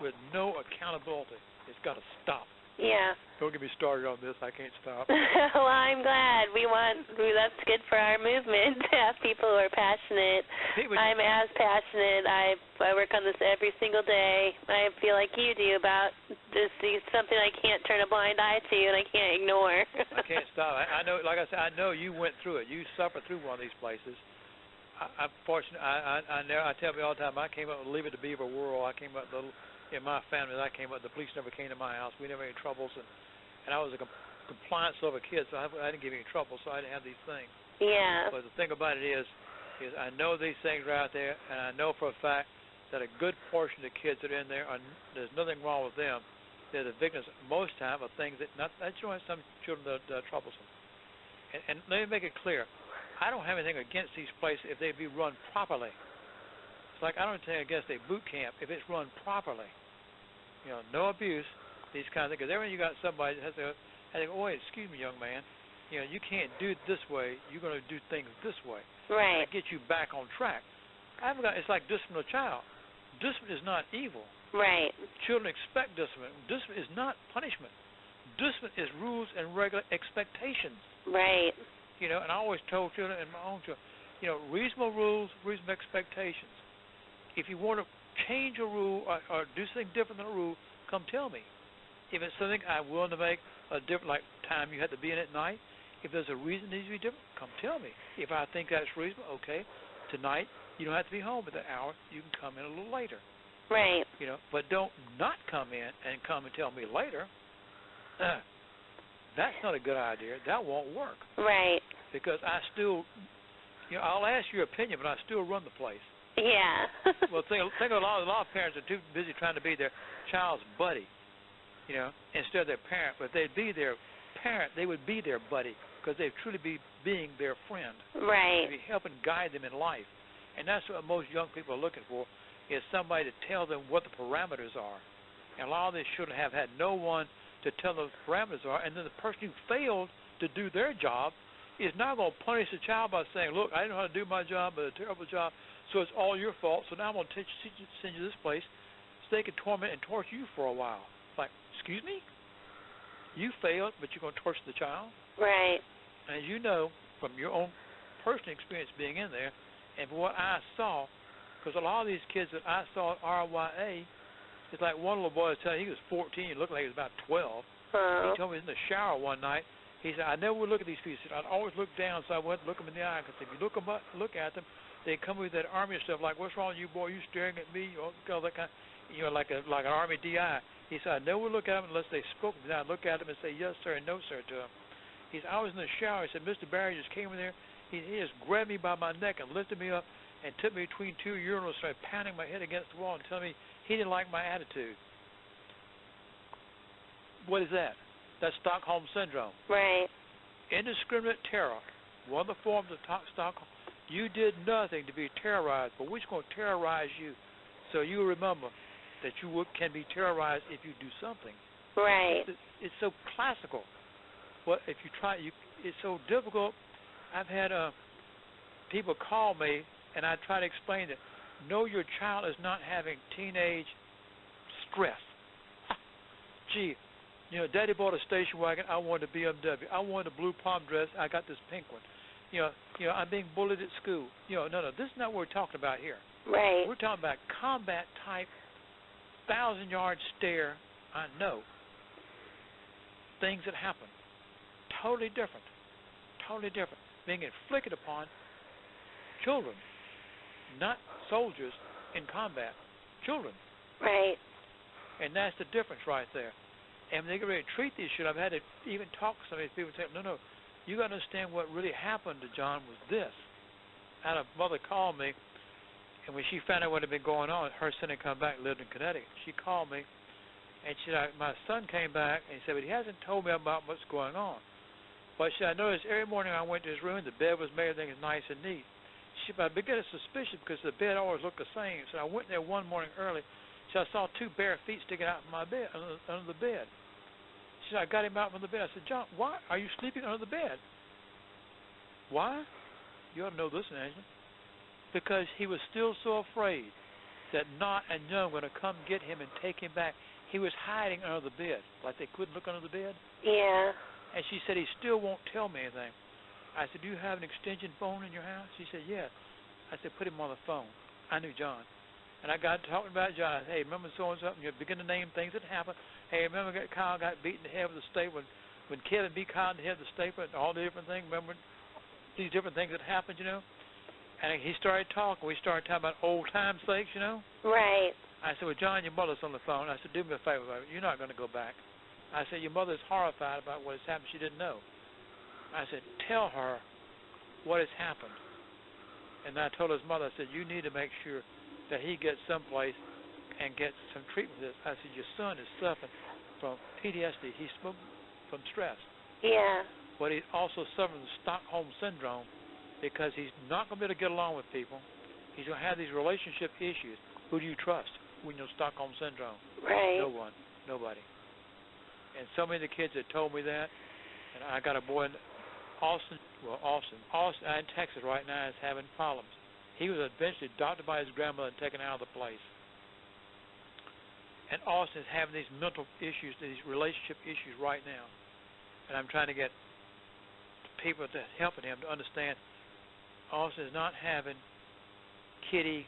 with no accountability. It's got to stop. Yeah. Don't get me started on this. I can't stop. Well, I'm glad. That's good for our movement to have people who are passionate. I'm as passionate. I work on this every single day. I feel like you do about this. It's something I can't turn a blind eye to and I can't ignore. I can't stop. I know, like I said, I know you went through it. You suffered through one of these places. I'm fortunate. I tell me all the time, I came up with Leave It to Beaver World. I came up in my family, the police never came to my house. We never had any troubles, and I was a compliance over kid, so I didn't get any trouble, so I didn't have these things. Yeah. But the thing about it is I know these things are out there, and I know for a fact that a good portion of the kids that are in there, there's nothing wrong with them. They're the victims most of the time of things that some children that are troublesome. And let me make it clear, I don't have anything against these places if they be run properly. It's like I don't have anything against a boot camp if it's run properly. No abuse, these kind of things. Because every time you got somebody that has to go, oh, wait, excuse me, young man, you can't do it this way. You're going to do things this way. Right. To get you back on track. It's like discipline a child. Discipline is not evil. Right. Children expect discipline. Discipline is not punishment. Discipline is rules and regular expectations. Right. And I always told children and my own children, reasonable rules, reasonable expectations. If you want to change a rule or do something different than a rule, come tell me. If it's something I'm willing to make a different, like time you have to be in at night, if there's a reason it needs to be different, come tell me. If I think that's reasonable, okay, tonight you don't have to be home at that hour. You can come in a little later. Right. But don't not come in and come and tell me later. That's not a good idea. That won't work. Right. Because I still, I'll ask your opinion, but I still run the place. Yeah. Well, think a lot of parents are too busy trying to be their child's buddy, instead of their parent. But if they'd be their parent, they would be their buddy because they'd truly be being their friend. Right. They'd be helping guide them in life. And that's what most young people are looking for, is somebody to tell them what the parameters are. And a lot of these children have had no one to tell them what the parameters are, and then the person who failed to do their job is not going to punish the child by saying, look, I didn't know how to do my job, but a terrible job, so it's all your fault, so now I'm going to send you to this place so they can torment and torture you for a while. Like, excuse me? You failed, but you're going to torture the child? Right. And as you know, from your own personal experience being in there, and what I saw, because a lot of these kids that I saw at RYA, it's like one little boy was telling me he was 14, he looked like he was about 12. He told me he was in the shower one night. He said, I never would look at these people. He said, I'd always look down, so I wouldn't look them in the eye, because if you look at them, they come with that army stuff, like, what's wrong with you, boy? You staring at me? All that kind of, like an Army DI. He said, I never would look at them unless they spoke. Then I'd look at them and say, yes, sir, and no, sir, to them. He said, I was in the shower. He said, Mr. Barry just came in there. He just grabbed me by my neck and lifted me up and took me between two urinals, started pounding my head against the wall and telling me he didn't like my attitude. What is that? That's Stockholm Syndrome. Right. Indiscriminate terror. One of the forms of Stockholm. You did nothing to be terrorized, but we're going to terrorize you so you remember that you can be terrorized if you do something. Right. It's so classical. But if you try, it's so difficult. I've had people call me, and I try to explain that, no, your child is not having teenage stress. Gee, Daddy bought a station wagon. I wanted a BMW. I wanted a blue prom dress. I got this pink one. I'm being bullied at school. No, this is not what we're talking about here. Right. We're talking about combat type, 1,000-yard stare. I know things that happen. Totally different. Totally different. Being inflicted upon children, not soldiers in combat. Children. Right. And that's the difference right there. And when they get ready to treat these shit, I've had to even talk to some of these people and say, no, you got to understand what really happened to John was this. I had a mother call me, and when she found out what had been going on, her son had come back and lived in Connecticut. She called me, and she said, my son came back, and he said, but he hasn't told me about what's going on. But she said, I noticed every morning I went to his room, the bed was made, everything was nice and neat. She said, I began to suspicious because the bed always looked the same. So I went there one morning early. So I saw two bare feet sticking out from my bed, under the bed. She said, I got him out from the bed. I said, John, why are you sleeping under the bed? Why? You ought to know this, Angela. Because he was still so afraid that Knott and Young were going to come get him and take him back. He was hiding under the bed, like they couldn't look under the bed. Yeah. And she said, he still won't tell me anything. I said, do you have an extension phone in your house? She said, yeah. I said, put him on the phone. I knew John. And I got talking about John. I said, hey, remember so-and-so? You begin to name things that happened. Hey, remember Kyle got beaten in the head with a staple? When Kevin beat Kyle in the head with a staple and all the different things? Remember these different things that happened, And he started talking. We started talking about old time's sakes, Right. I said, well, John, your mother's on the phone. I said, do me a favor, baby. You're not going to go back. I said, your mother's horrified about what has happened. She didn't know. I said, tell her what has happened. And I told his mother, I said, you need to make sure that he gets someplace and gets some treatment for this. I said, your son is suffering from PTSD. He's from stress. Yeah. But he's also suffering from Stockholm Syndrome because he's not going to be able to get along with people. He's going to have these relationship issues. Who do you trust when you know Stockholm Syndrome? Right. No one. Nobody. And so many of the kids that told me that, and I got a boy in Austin, in Texas right now is having problems. He was eventually adopted by his grandmother and taken out of the place. And Austin is having these mental issues, these relationship issues right now. And I'm trying to get people that helping him to understand Austin is not having kiddie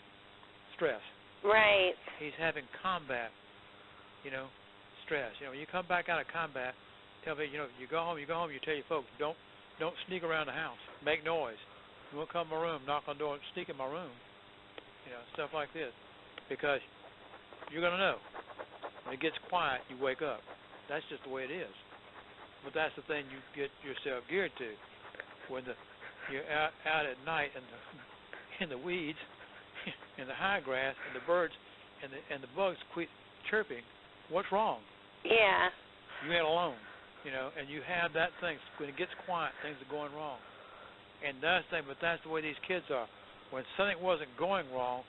stress. Right. He's having combat, stress. When you come back out of combat, tell me, you go home, you tell your folks, don't sneak around the house, make noise. You won't come in my room, knock on the door, and sneak in my room. Stuff like this. Because you're going to know. When it gets quiet, you wake up. That's just the way it is. But that's the thing you get yourself geared to. When you're out at night in the weeds, in the high grass, and the birds and the bugs quit chirping, what's wrong? Yeah. You ain't alone, and you have that thing. When it gets quiet, things are going wrong. And that's the thing, but that's the way these kids are. When something wasn't going wrong,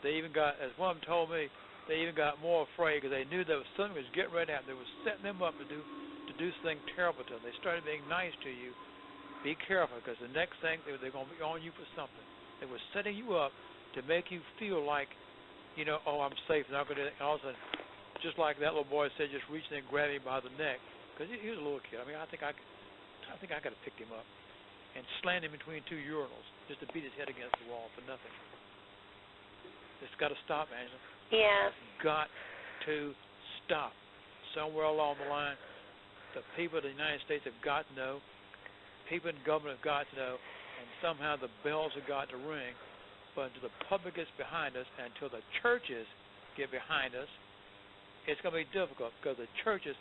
they even got, as one of them told me, they even got more afraid because they knew there was something was getting ready to happen. They was setting them up to to do something terrible to them, they started being nice to you, be careful, because the next thing, they're going to be on you for something. They were setting you up to make you feel like, you know, oh, I'm safe, not going to, and all of a sudden, just like that little boy said, just reached in and grabbed him by the neck, because he was a little kid. I mean, I think I could have picked him up and slammed him between two urinals just to beat his head against the wall for nothing. It's got to stop, Angela. Yeah. It's got to stop. Somewhere along the line, the people of the United States have got to know, people in government have got to know, and somehow the bells have got to ring. But until the public gets behind us, and until the churches get behind us, it's going to be difficult, because the churches,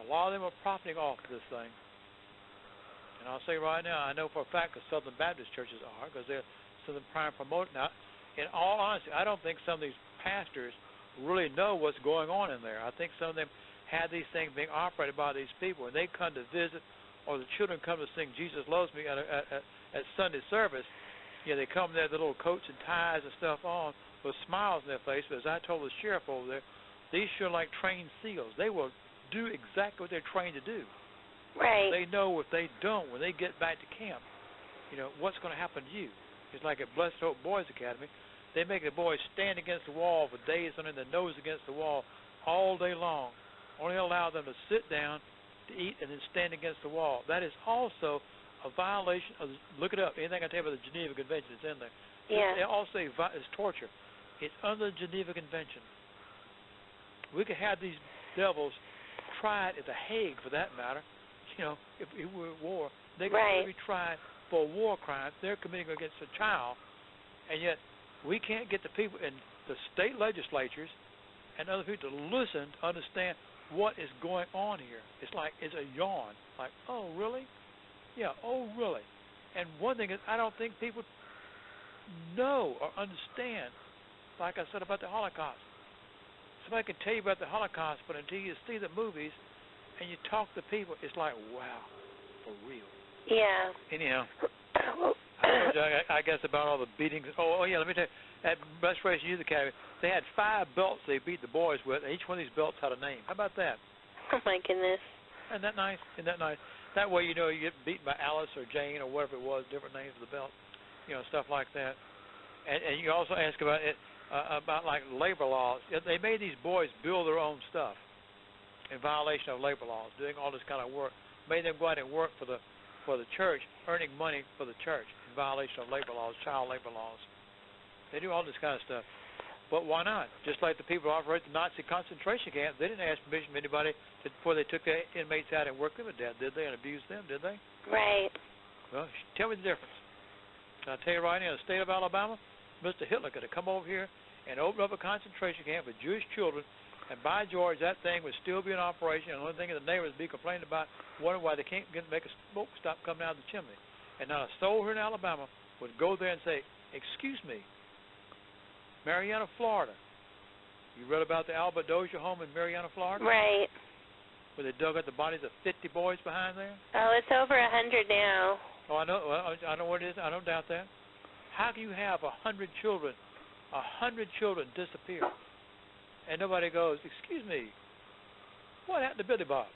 a lot of them are profiting off of this thing. And I'll say right now, I know for a fact that Southern Baptist churches are, because they're some of them prime promoting. Now, in all honesty, I don't think some of these pastors really know what's going on in there. I think some of them have these things being operated by these people, and they come to visit, or the children come to sing "Jesus Loves Me" at Sunday service. You know, they come there with their little coats and ties and stuff on, with smiles on their face. But as I told the sheriff over there, these sure like trained SEALs. They will do exactly what they're trained to do. Right. They know if they don't, when they get back to camp, you know, what's going to happen to you. It's like at Blessed Hope Boys Academy. They make the boys stand against the wall for days on end, their nose against the wall all day long. Only allow them to sit down, to eat, and then stand against the wall. That is also a violation of, look it up, anything I tell you about the Geneva Convention is in there. Yeah. They also say it's torture. It's under the Geneva Convention. We could have these devils tried at The Hague, for that matter. You know, if we were at war, they could be tried for war crimes they're committing against a child, and yet we can't get the people in the state legislatures and other people to listen, to understand what is going on here. It's like, it's a yawn. Like, oh, really? Yeah, oh, really? And one thing is, I don't think people know or understand, like I said about the Holocaust. Somebody can tell you about the Holocaust, but until you see the movies and you talk to people, it's like, wow, for real. Yeah. Anyhow, I told you, I guess, about all the beatings. Oh, yeah, let me tell you, at Restoration Youth Academy, they had 5 belts they beat the boys with, and each one of these belts had a name. How about that? Oh, my goodness. Isn't that nice? Isn't that nice? That way, you know, you get beaten by Alice or Jane or whatever it was, different names of the belt, you know, stuff like that. And you also ask about it, about like labor laws. They made these boys build their own stuff in violation of labor laws, doing all this kind of work. Made them go out and work for the church, earning money for the church in violation of labor laws, child labor laws. They do all this kind of stuff. But why not? Just like the people who operated the Nazi concentration camp, they didn't ask permission from anybody before they took their inmates out and worked them to death, did they, and abused them, did they? Right. Well, tell me the difference. I'll tell you right now, in the state of Alabama, Mr. Hitler could have come over here and opened up a concentration camp for Jewish children, and by George, that thing would still be in operation, and the only thing the neighbors would be complaining about, wondering why they can't make a smoke stop coming out of the chimney. And not a soul here in Alabama would go there and say, excuse me, Marietta, Florida. You read about the Albert Dozier home in Marietta, Florida? Right. Where they dug up the bodies of 50 boys behind there? Oh, it's over 100 now. Oh, I know. Well, I know what it is. I don't doubt that. How can you have 100 children disappear, and nobody goes, excuse me, what happened to Billy Bob?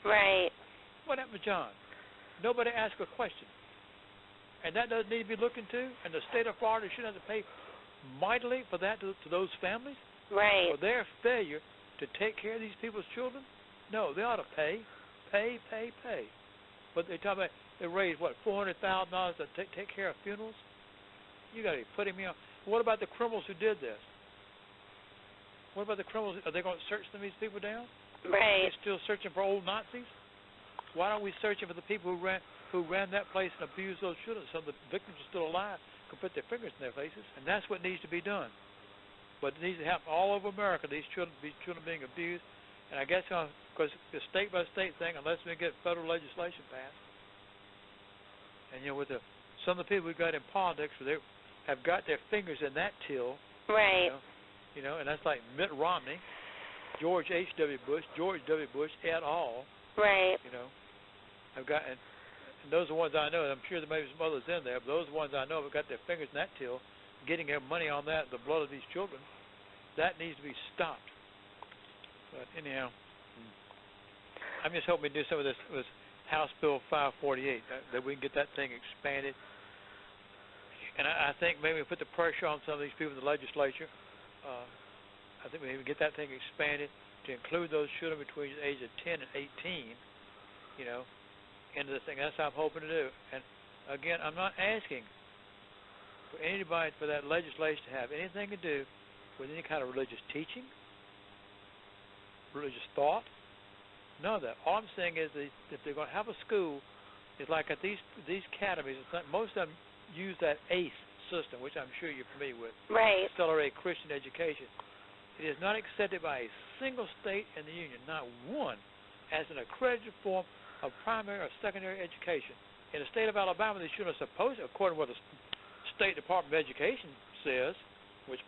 Right. What happened to John? Nobody asked a question. And that doesn't need to be looked into, and the state of Florida shouldn't have to pay mightily for that to those families, right, for their failure to take care of these people's children. No, they ought to pay. But they talk about they raised what, $400,000 to take care of funerals. You got to be putting me on. What about the criminals who did this? What about the criminals? Are they going to search these people down? Right. Are they still searching for old Nazis? Why aren't we searching for the people who ran that place and abused those children? Some of the victims are still alive, can put their fingers in their faces, and that's what needs to be done. But it needs to happen all over America, these children being abused. And I guess because it's a state-by-state thing, unless we get federal legislation passed. And, you know, with some of the people we got in politics, they have got their fingers in that till. Right. You know, and that's like Mitt Romney, George H.W. Bush, George W. Bush, et al. Right. You know, I've got, and those are the ones I know. I'm sure there may be some others in there, but those are the ones I know have got their fingers in that till, getting their money on that, the blood of these children. That needs to be stopped. But anyhow. I'm just hoping we do some of this with House Bill 548, that we can get that thing expanded. And I think maybe we put the pressure on some of these people in the legislature. I think we can get that thing expanded to include those children between the age of 10 and 18, into this thing. That's what I'm hoping to do. And again, I'm not asking for anybody, for that legislation to have anything to do with any kind of religious teaching, religious thought, none of that. All I'm saying is that if they're going to have a school, it's like at these academies, most of them use that ACE system, which I'm sure you're familiar with. Right. Accelerated Christian Education. It is not accepted by a single state in the union, not one, as an accredited form of primary or secondary education. In the state of Alabama, they shouldn't have supposed, according to what the State Department of Education says, which,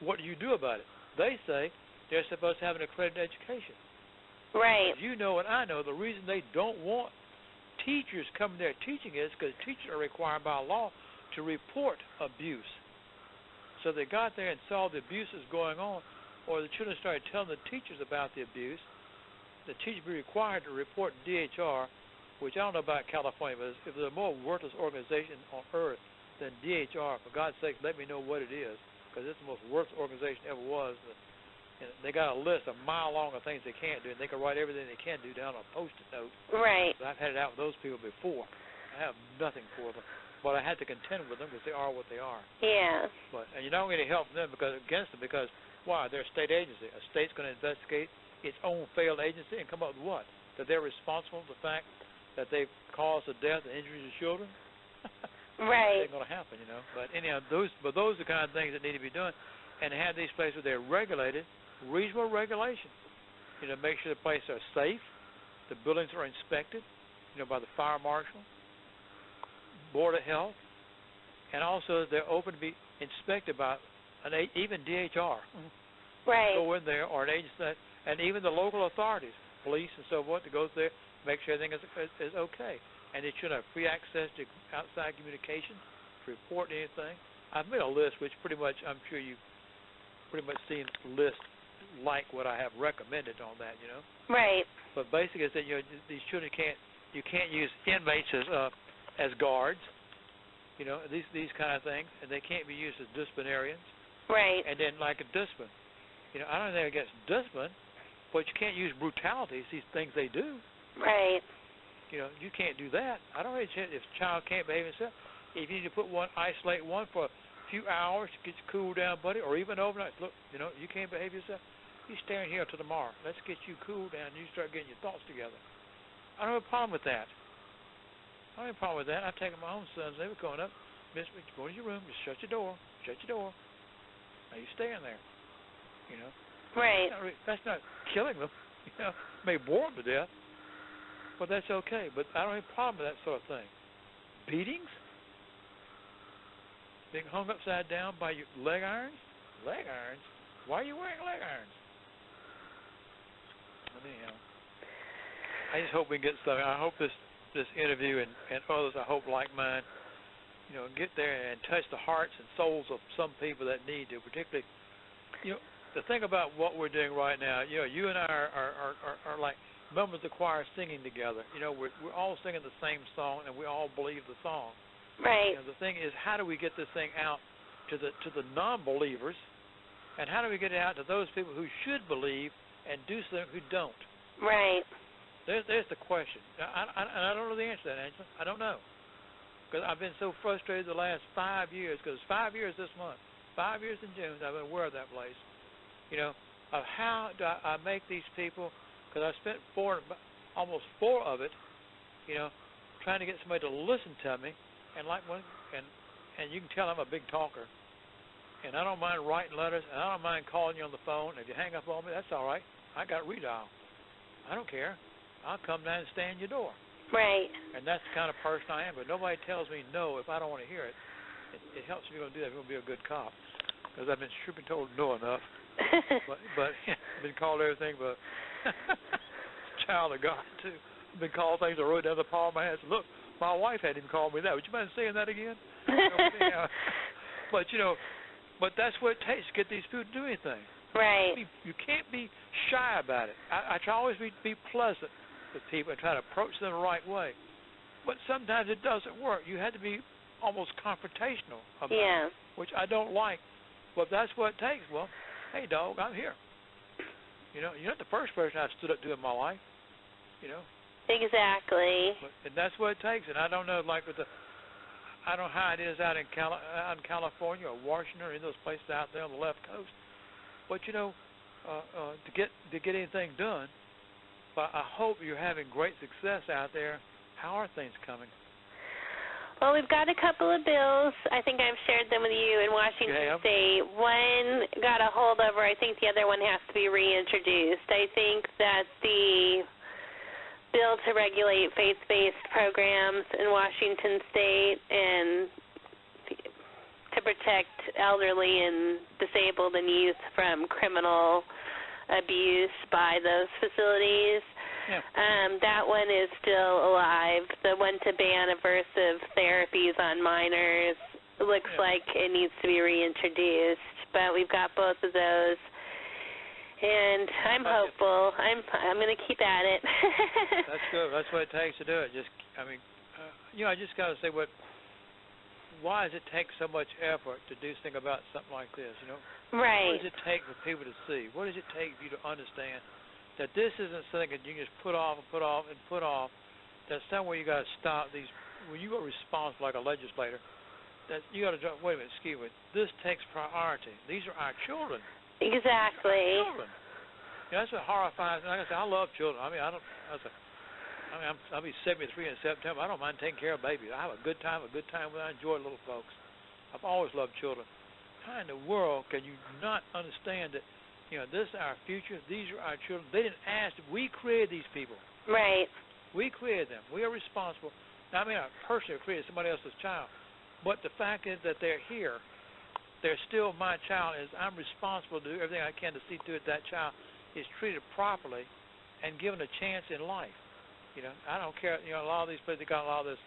what do you do about it? They say they're supposed to have an accredited education. Right. As you know and I know, the reason they don't want teachers coming there teaching is because teachers are required by law to report abuse. So they got there and saw the abuses going on, or the children started telling the teachers about the abuse. The teachers would be required to report DHR, which I don't know about California, but if there's a more worthless organization on earth than DHR, for God's sake, let me know what it is, because it's the most worthless organization ever was. And they got a list a mile long of things they can't do, and they can write everything they can do down on a Post-it note. Right. But I've had it out with those people before. I have nothing for them, but I had to contend with them because they are what they are. Yeah. And you're not going to help them against them because why? They're a state agency. A state's going to investigate its own failed agency and come up with what? That they're responsible for the fact that they've caused the death and injuries of children? Right. That ain't going to happen, But anyhow, those are the kind of things that need to be done. And to have these places where they're regulated, reasonable regulation. Make sure the places are safe, the buildings are inspected, by the fire marshal, Board of Health, and also they're open to be inspected by even DHR. Right. Go in there, or an agency, and even the local authorities, police and so forth, to go through there, make sure everything is okay. And they should have free access to outside communication to report anything. I've made a list, which pretty much, I'm sure you've pretty much seen the list like what I have recommended on that, Right. But basically, it's that these children you can't use inmates as guards, these kind of things, and they can't be used as disciplinarians. Right. And then like a discipline, I don't think against discipline, but you can't use brutality. It's these things they do. Right. You can't do that. I don't really if a child can't behave himself. If you need to isolate one for a few hours to get you cooled down, buddy, or even overnight. Look, you can't behave yourself. You stay in here till tomorrow. Let's get you cooled down and you start getting your thoughts together. I don't have a problem with that. I've taken my own sons. They were going up. Miss, go to your room. Just shut your door. Now you stay in there. Right. That's not killing them. May bore them to death, but that's okay. But I don't have a problem with that sort of thing. Beatings? Being hung upside down by your leg irons? Leg irons? Why are you wearing leg irons? Anyhow, I just hope we can get stuff. I hope this interview and others, I hope like mine, get there and touch the hearts and souls of some people that need to. Particularly, the thing about what we're doing right now, you and I are like members of the choir singing together. We're all singing the same song, and we all believe the song. Right. The thing is, how do we get this thing out to the non-believers, and how do we get it out to those people who should believe and do something who don't? Right. There's the question. I don't know the answer to that, Angela. I don't know. Because I've been so frustrated the last 5 years, because it's 5 years this month, 5 years in June, I've been aware of that place, of how do I make these people, because I spent almost four of it, trying to get somebody to listen to me, and you can tell I'm a big talker, and I don't mind writing letters, and I don't mind calling you on the phone. If you hang up on me, that's all right. I got redial. I don't care. I'll come down and stand your door. Right. And that's the kind of person I am. But nobody tells me no if I don't want to hear it. It helps me to do that if you want to be a good cop. Because I've been told no enough. but I've been called everything but child of God, too. I've been called things I wrote down the palm of my hand. Look, my wife had even called me that. Would you mind saying that again? But that's what it takes to get these people to do anything. Right. You can't be shy about it. I try always be pleasant. with people and try to approach them the right way. But sometimes it doesn't work. You have to be almost confrontational about it, which I don't like. But that's what it takes. Well, hey, dog, I'm here. You're not the first person I've stood up to in my life. Exactly. And that's what it takes. And I don't know, like I don't know how it is out in California or Washington or in those places out there on the left coast. But to get anything done, but I hope you're having great success out there. How are things coming? Well, we've got a couple of bills. I think I've shared them with you in Washington State. One got a holdover. I think the other one has to be reintroduced. I think that the bill to regulate faith-based programs in Washington State and to protect elderly and disabled and youth from criminal abuse by those facilities, that one is still alive. The one to ban aversive therapies on minors looks like it needs to be reintroduced, but we've got both of those. And I'm hopeful. I'm going to keep at it. That's good. That's what it takes to do it. I just got to say, why does it take so much effort to do something about something like this? Right. What does it take for people to see? What does it take for you to understand that this isn't something that you can just put off and put off and put off? That somewhere you got to stop these. When you are responsible like a legislator, that you got to wait a minute. Excuse me. This takes priority. These are our children. Exactly. Children. That's what horrifies me. Like I said, I love children. I'll be 73 in September. I don't mind taking care of babies. I have a good time when I enjoy little folks. I've always loved children. How in the world can you not understand that, this is our future, these are our children. They didn't ask. We created these people. Right. We created them. We are responsible. Now, I personally created somebody else's child, but the fact is that they're here. They're still my child. I'm responsible to do everything I can to see to it that child is treated properly and given a chance in life. I don't care. A lot of these places got a lot of this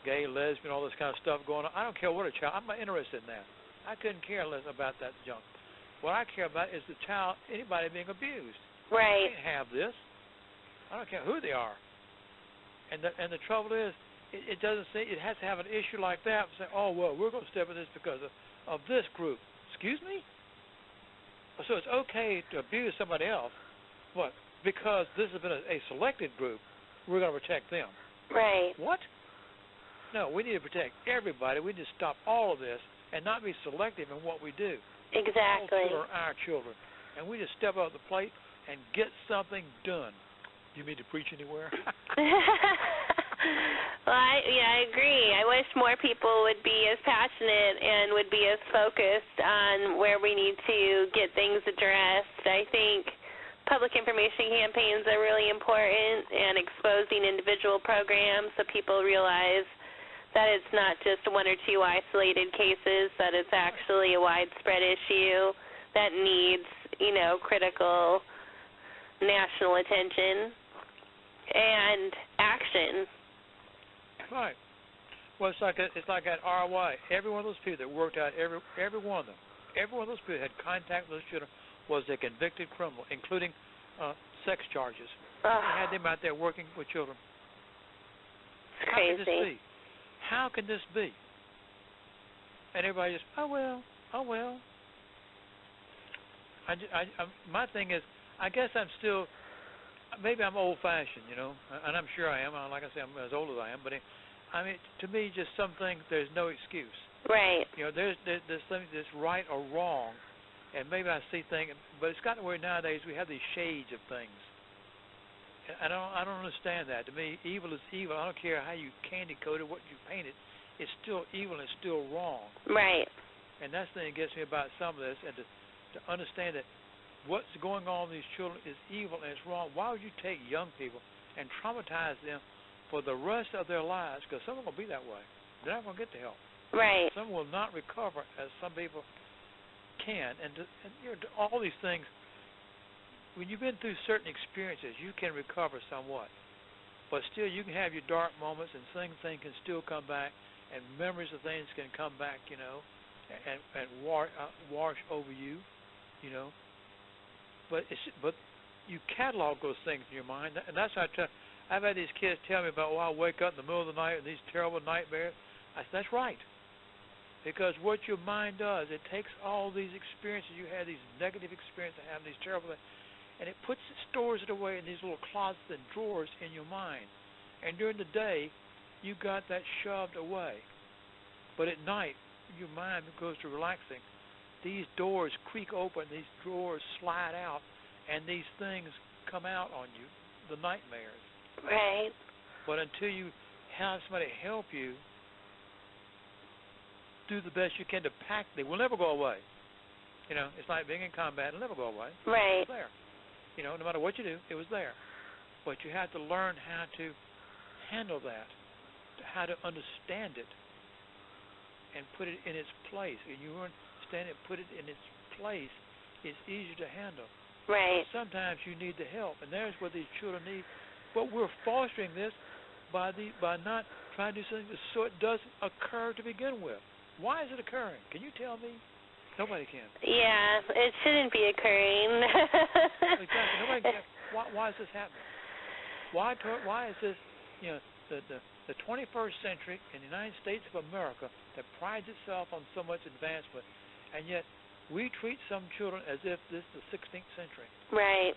gay, lesbian, all this kind of stuff going on. I don't care what a child. I'm not interested in that. I couldn't care less about that junk. What I care about is the child, anybody being abused. Right. I can't have this. I don't care who they are. And the trouble is, it doesn't say it has to have an issue like that and say, oh well, we're going to step in this because of this group. Excuse me? So it's okay to abuse somebody else, what? Because this has been a selected group, we're going to protect them. Right. What? No, we need to protect everybody. We need to stop all of this and not be selective in what we do. Exactly. All children are our children. And we just step up the plate and get something done. Do you mean to preach anywhere? Well, I agree. I wish more people would be as passionate and would be as focused on where we need to get things addressed. I think public information campaigns are really important, and exposing individual programs so people realize that it's not just one or two isolated cases, that it's actually a widespread issue that needs, critical national attention and action. Right. Well, it's like at RY. Every one of those people that worked out, every one of them, every one of those people that had contact with those children was a convicted criminal, including sex charges. They had them out there working with children. It's crazy. How can this be? How can this be? And everybody just, oh well. My thing is, I guess I'm still, maybe I'm old-fashioned, and I'm sure I am. Like I say, I'm as old as I am, but to me, just some things, there's no excuse. Right. There's something that's right or wrong, and maybe I see things, but it's gotten where nowadays we have these shades of things. I don't understand that. To me, evil is evil. I don't care how you candy coat it, what you paint it. It's still evil and it's still wrong. Right. And that's the thing that gets me about some of this, and to understand that what's going on with these children is evil and it's wrong. Why would you take young people and traumatize them for the rest of their lives? Because some of them will be that way. They're not going to get the help. Right. Some will not recover as some people can. And all these things, when you've been through certain experiences, you can recover somewhat. But still, you can have your dark moments, and things can still come back, and memories of things can come back, and wash over you, But you catalog those things in your mind, and that's how I've had these kids tell me about, I wake up in the middle of the night with these terrible nightmares. I said, that's right. Because what your mind does, it takes all these experiences you had, these negative experiences, having these terrible things, and it stores it away in these little closets and drawers in your mind. And during the day, you got that shoved away. But at night, your mind goes to relaxing. These doors creak open, these drawers slide out, and these things come out on you, the nightmares. Right. But until you have somebody help you do the best you can to pack, they will never go away. It's like being in combat, it'll never go away. Right. It's there. No matter what you do, it was there. But you have to learn how to handle that, how to understand it, and put it in its place. And you understand it, put it in its place, it's easier to handle. Right. But sometimes you need the help, and there's what these children need. But we're fostering this by not trying to do something so it doesn't occur to begin with. Why is it occurring? Can you tell me? Nobody can. Yeah, it shouldn't be occurring. Exactly. Nobody can. Why is this happening? Why is this, the 21st century in the United States of America that prides itself on so much advancement, and yet we treat some children as if this is the 16th century. Right.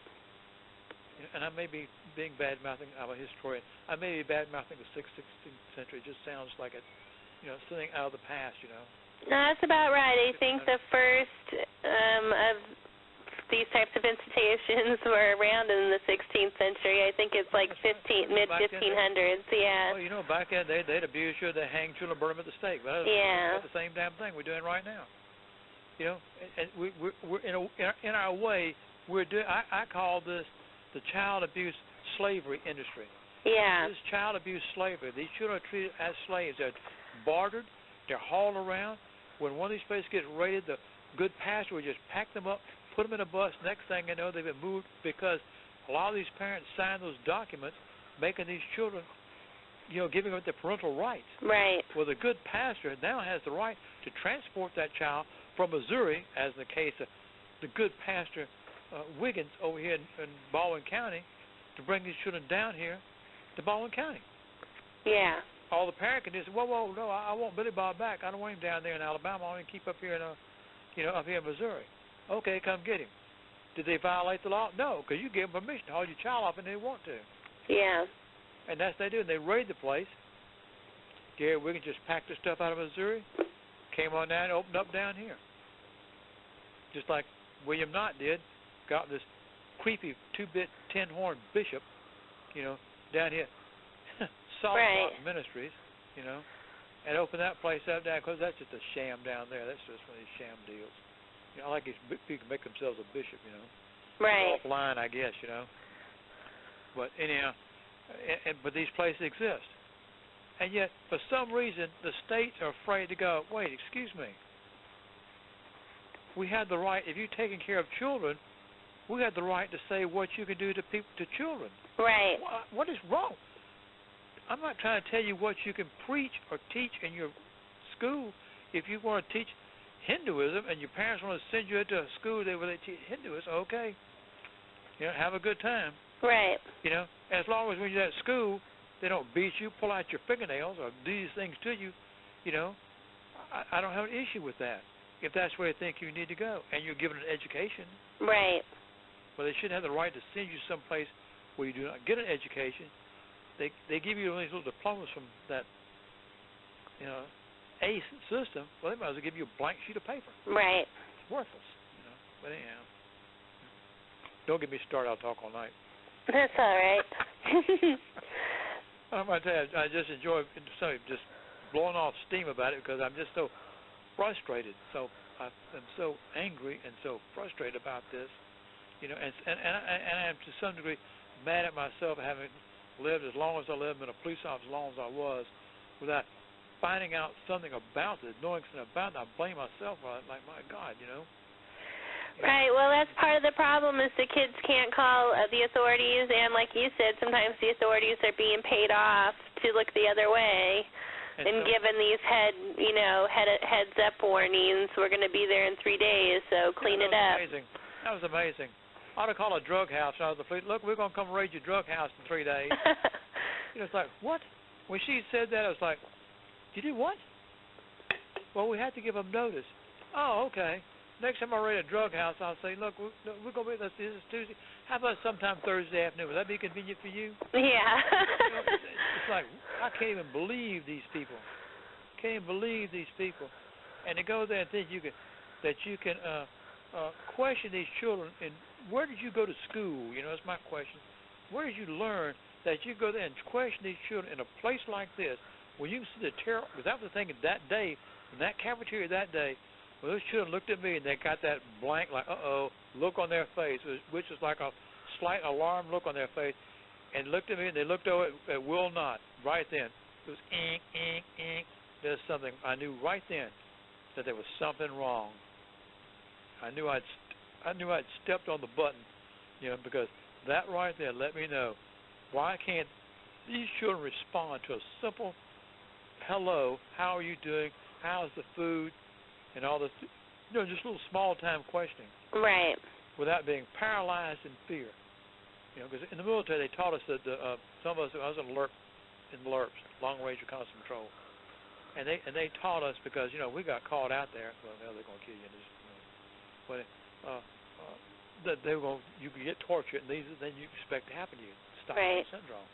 And I may be being bad-mouthing, I'm a historian, I may be bad-mouthing the 16th century. It just sounds like it's, something out of the past, No, that's about right. I think the first of these types of institutions were around in the 16th century. I think it's like mid-1500s, yeah. Well, back then they'd abuse you, they'd hang children, burn them at the stake. But that's the same damn thing we're doing right now. And we're in our way, we're doing. I call this the child abuse slavery industry. Yeah. This child abuse slavery. These children are treated as slaves. They're bartered. They're hauled around. When one of these places gets raided, the good pastor would just pack them up, put them in a bus. Next thing you know, they've been moved because a lot of these parents sign those documents making these children, giving up their parental rights. Right. Well, the good pastor now has the right to transport that child from Missouri, as in the case of the good pastor Wiggins over here in Baldwin County, to bring these children down here to Baldwin County. Yeah. All the parent can do is, no, I want Billy Bob back. I don't want him down there in Alabama. I want him to keep up here up here in Missouri. Okay, come get him. Did they violate the law? No, because you gave them permission to haul your child off and they want to. Yeah. And that's what they do. They raid the place. Gary Wiggins just packed the stuff out of Missouri, came on down and opened up down here. Just like William Knott did, got this creepy 2-bit tin-horn bishop, down here, Salt Rock Ministries, and opened that place up down, because that's just a sham down there. That's just one of these sham deals. I like these people make themselves a bishop, Right. Offline, I guess, But anyhow, but these places exist. And yet, for some reason, the states are afraid to go, wait, excuse me. We have the right, if you're taking care of children, we have the right to say what you can do to children. Right. What is wrong? I'm not trying to tell you what you can preach or teach in your school. If you want to teach Hinduism and your parents want to send you into a school where they teach Hinduism, okay. Have a good time. Right. As long as when you're at school, they don't beat you, pull out your fingernails, or do these things to you, I don't have an issue with that. If that's where they think you need to go, and you're given an education. Right. But they shouldn't have the right to send you someplace where you do not get an education. They give you these little diplomas from that, ACE system. Well, they might as well give you a blank sheet of paper. Right. It's worthless, But anyhow, don't get me started. I'll talk all night. That's all right. I'm going to tell you, I just enjoy just blowing off steam about it because I'm just so frustrated. So I'm so angry and so frustrated about this, and I'm to some degree mad at myself having lived as long as I lived, been a police officer as long as I was, without finding out something about it, knowing something about it. I blame myself for it. Like, my God, Right. Well, that's part of the problem is the kids can't call the authorities, and like you said, sometimes the authorities are being paid off to look the other way and given these heads up warnings. We're going to be there in 3 days, so clean it up. Amazing. That was amazing. ought to call a drug house out of the fleet. Look, we're going to come raid your drug house in 3 days. It's like, what? When she said that, I was like, you did what? Well, we had to give them notice. Oh, okay. Next time I raid a drug house, I'll say, look, we're going to be, this is Tuesday. How about sometime Thursday afternoon? Would that be convenient for you? Yeah. It's like, I can't even believe these people. Can't even believe these people. And to go there and think that you can question these children. And where did you go to school? That's my question. Where did you learn that you go there and question these children in a place like this, where you can see the terror? Because I was thinking that day, in that cafeteria that day, when those children looked at me and they got that blank, like, uh-oh, look on their face, which was like a slight alarm look on their face, and looked at me and they looked over at Will Not right then. It was ink, ink, ink. There's something. I knew right then that there was something wrong. I knew I'd stepped on the button, because that right there let me know, why can't these children respond to a simple hello, how are you doing, how's the food, and all this, just little small-time questioning. Right. Without being paralyzed in fear. Because in the military they taught us that some of us, I was in LRPs, long-range reconnaissance control, and they taught us because we got called out there. Well, now they're going to kill you, but that you could get tortured, and these then you expect to happen to you. Stockholm syndrome.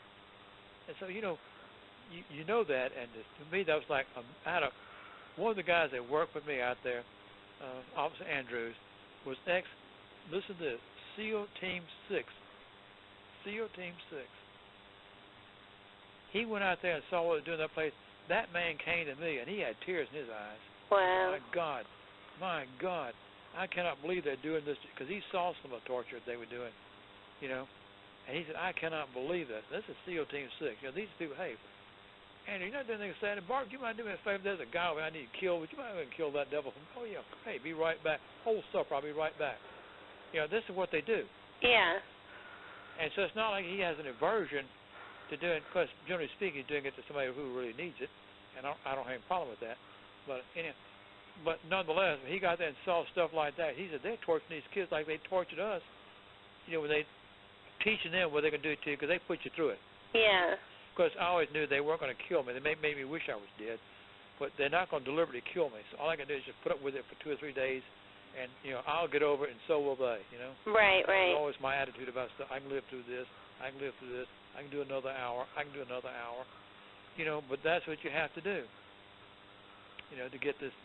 And so you know that, and to me that was like I had one of the guys that worked with me out there, Officer Andrews, was listen to this, SEAL Team 6. SEAL Team 6. He went out there and saw what they were doing in that place. That man came to me, and he had tears in his eyes. Wow. My God. I cannot believe they're doing this, because he saw some of the torture they were doing, And he said, I cannot believe this. This is SEAL Team 6. These people, hey, Andrew, you're not doing anything saying, Bart, you might do me a favor. There's a guy I need to kill. Would you mind kill that devil? Oh, yeah. Hey, be right back. Hold stuff, I'll be right back. This is what they do. Yeah. And so it's not like he has an aversion to doing, because generally speaking, he's doing it to somebody who really needs it. And I don't have any problem with that. But nonetheless, when he got there and saw stuff like that, he said, they're torturing these kids like they tortured us. When they teaching them what they can do to you, because they put you through it. Yeah. Because I always knew they weren't going to kill me. They made me wish I was dead, but they're not going to deliberately kill me. So all I can do is just put up with it for 2 or 3 days, and I'll get over it, and so will they. Right. That's always my attitude about stuff. I can live through this. I can live through this. I can do another hour. I can do another hour. But that's what you have to do. To get this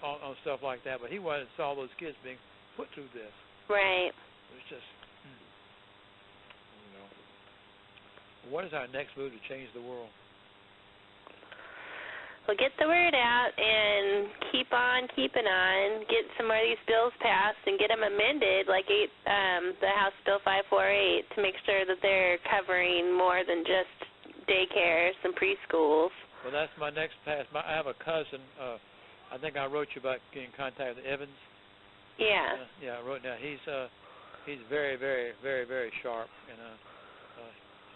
on stuff like that. But he wanted to see all those kids being put through this. Right. It was just. What is our next move to change the world? Well, get the word out and keep on keeping on. Get some more of these bills passed and get them amended, like the House Bill 548, to make sure that they're covering more than just daycares and preschools. Well, that's my next pass. I have a cousin. I think I wrote you about getting in contact with Evans. Yeah. Yeah, I wrote down. He's very, very, very, very sharp, and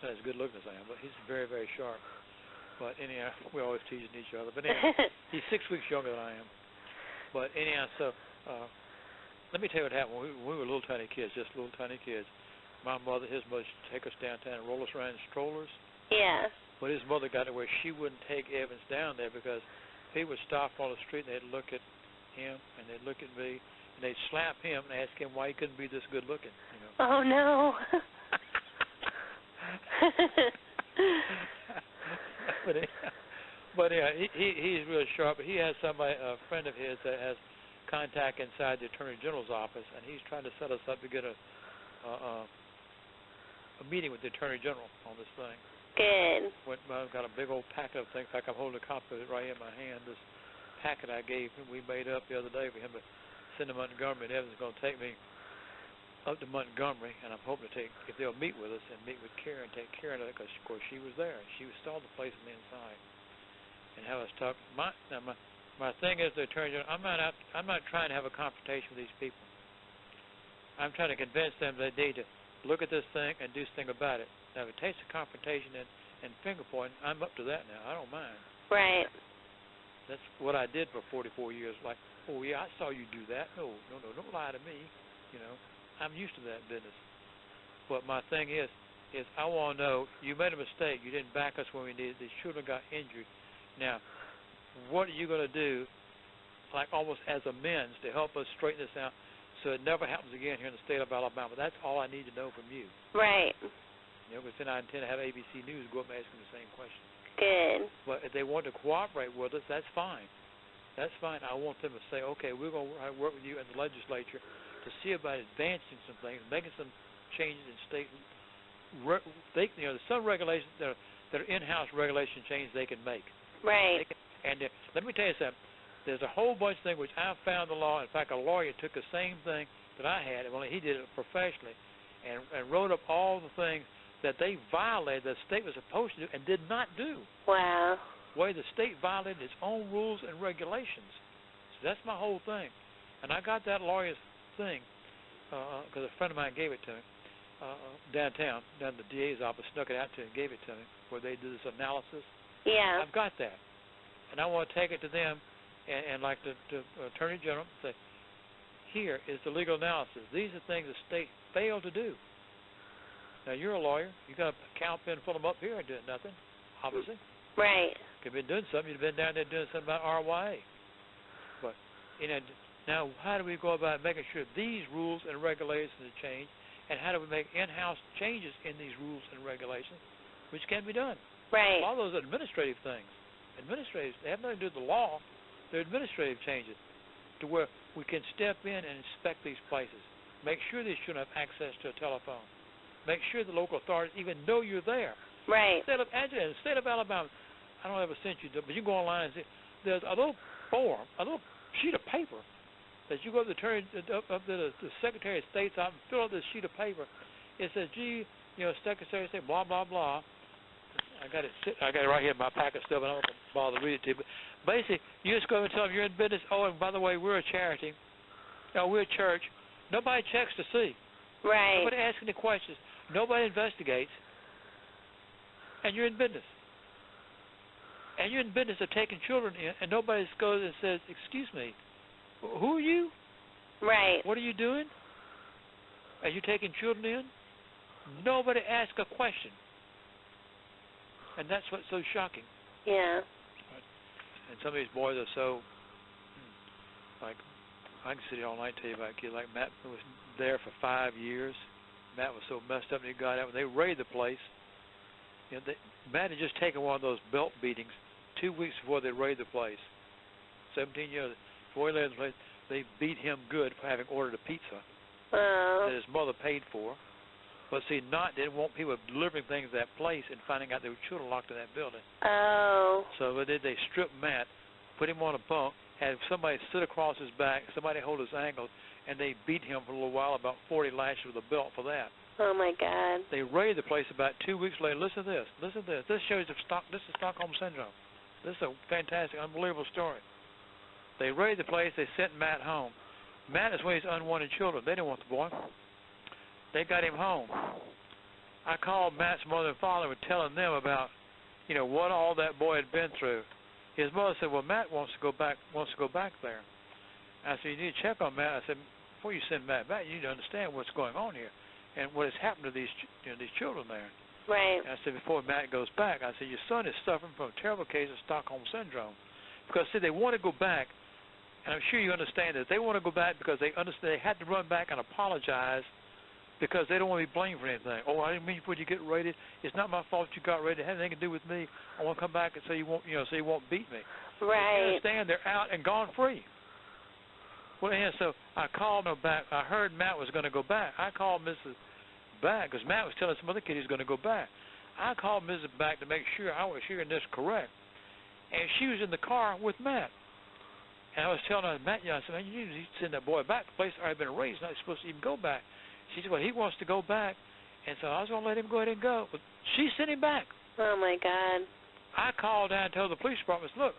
not as good looking as I am, but he's very, very sharp. But anyhow, we're always teasing each other. But anyhow, he's 6 weeks younger than I am. But anyhow, so let me tell you what happened. When we were little tiny kids, just little tiny kids, his mother used to take us downtown and roll us around in strollers. Yeah. But his mother got to where she wouldn't take Evans down there because people would stop on the street and they'd look at him and they'd look at me and they'd slap him and ask him why he couldn't be this good looking. Oh no. But yeah, he's really sharp. But he has a friend of his that has contact inside the Attorney General's office, and he's trying to set us up to get a meeting with the Attorney General on this thing. Good. I've got a big old packet of things. In fact, I'm holding a copy of it right in my hand. This packet I gave him, we made up the other day for him to send to Montgomery, and Evans is going to take me up to Montgomery, and I'm hoping to if they'll meet with us and meet with Karen, take Karen of it, because, of course, she was there. She saw the place from the inside and have us talk. My thing is, the Attorney General, I'm not trying to have a confrontation with these people. I'm trying to convince them that they need to look at this thing and do something about it. Now, if it takes a confrontation and finger pointing, I'm up to that now. I don't mind. Right. That's what I did for 44 years. Like, oh, yeah, I saw you do that. No, don't lie to me, I'm used to that business. But my thing is I want to know, you made a mistake. You didn't back us when we needed. These children got injured. Now, what are you going to do, like almost as amends, to help us straighten this out so it never happens again here in the state of Alabama? That's all I need to know from you. Right. You know, because then I intend to have ABC News go up and ask them the same question. Good. But if they want to cooperate with us, that's fine. That's fine. I want them to say, okay, we're going to work with you in the legislature to see about advancing some things, making some changes in state. There's some regulations that are in-house regulation changes they can make. Right. And let me tell you something. There's a whole bunch of things which I found the law. In fact, a lawyer took the same thing that I had, only he did it professionally, and wrote up all the things that they violated, the state was supposed to do, and did not do. Wow. The way the state violated its own rules and regulations. So that's my whole thing. And I got that lawyer's thing because a friend of mine gave it to me. Downtown, down the DA's office, snuck it out to him and gave it to me, where they do this analysis. Yeah. I've got that. And I want to take it to them and like the Attorney General, say, here is the legal analysis. These are things the state failed to do. Now, you're a lawyer. You got a count pen full of them up here and doing nothing, obviously. Right. If you've been doing something, you'd have been down there doing something about RYA. But, now how do we go about making sure these rules and regulations are changed? And how do we make in-house changes in these rules and regulations, which can be done? Right. All those administrative things. They have nothing to do with the law. They're administrative changes to where we can step in and inspect these places. Make sure they shouldn't have access to a telephone. Make sure the local authorities even know you're there. Right. In the state of Alabama, I don't ever sent you, but you can go online and see, there's a little form, a little sheet of paper that you go to the Secretary of State's office and fill out this sheet of paper. It says, gee, Secretary of State, blah, blah, blah. I got it right here in my packet stuff, and I don't bother to read it to you. But basically, you just go and tell them you're in business. Oh, and by the way, we're a charity. We're a church. Nobody checks to see. Right. Nobody asks any questions. Nobody investigates. And you're in business. And you're in business of taking children in, and nobody goes and says, excuse me, who are you? Right. What are you doing? Are you taking children in? Nobody asks a question. And that's what's so shocking. Yeah. And some of these boys are so, like, I can sit here all night and tell you about kids like Matt, who was there for 5 years. Matt was so messed up and he got out. When they raided the place, Matt had just taken one of those belt beatings 2 weeks before they raided the place. 17 years before he left the place, they beat him good for having ordered a pizza that his mother paid for. But see, didn't want people delivering things to that place and finding out there were children locked in that building. Oh. So what they did, they stripped Matt, put him on a bunk, had somebody sit across his back, somebody hold his ankles, and they beat him for a little while, about 40 lashes with a belt for that. Oh, my God. They raided the place about 2 weeks later. Listen to this. Listen to this. This shows this is Stockholm Syndrome. This is a fantastic, unbelievable story. They raided the place. They sent Matt home. Matt is one of these unwanted children. They didn't want the boy. They got him home. I called Matt's mother and father and telling them about, what all that boy had been through. His mother said, well, Matt wants to go back there. I said, you need to check on Matt. I said, before you send Matt back, you need to understand what's going on here and what has happened to these children there. Right. And I said, before Matt goes back, I said, your son is suffering from a terrible case of Stockholm Syndrome. Because, see, they want to go back, and I'm sure you understand this. They want to go back because they understand they had to run back and apologize because they don't want to be blamed for anything. Oh, I didn't mean for you to get raided. It's not my fault you got raided. It had nothing to do with me. I want to come back and say you won't beat me. Right. They understand they're out and gone free. Well, and so I called them back. I heard Matt was going to go back. I called Mrs. back because Matt was telling some other kid he's going to go back. I called Mrs. back to make sure I was hearing this correct. And she was in the car with Matt. And I was telling her, Matt, I said, man, you need to send that boy back. The place already been raised. Not supposed to even go back. She said, well, he wants to go back. And so I was going to let him go ahead and go. But she sent him back. Oh, my God. I called down and told the police department, look,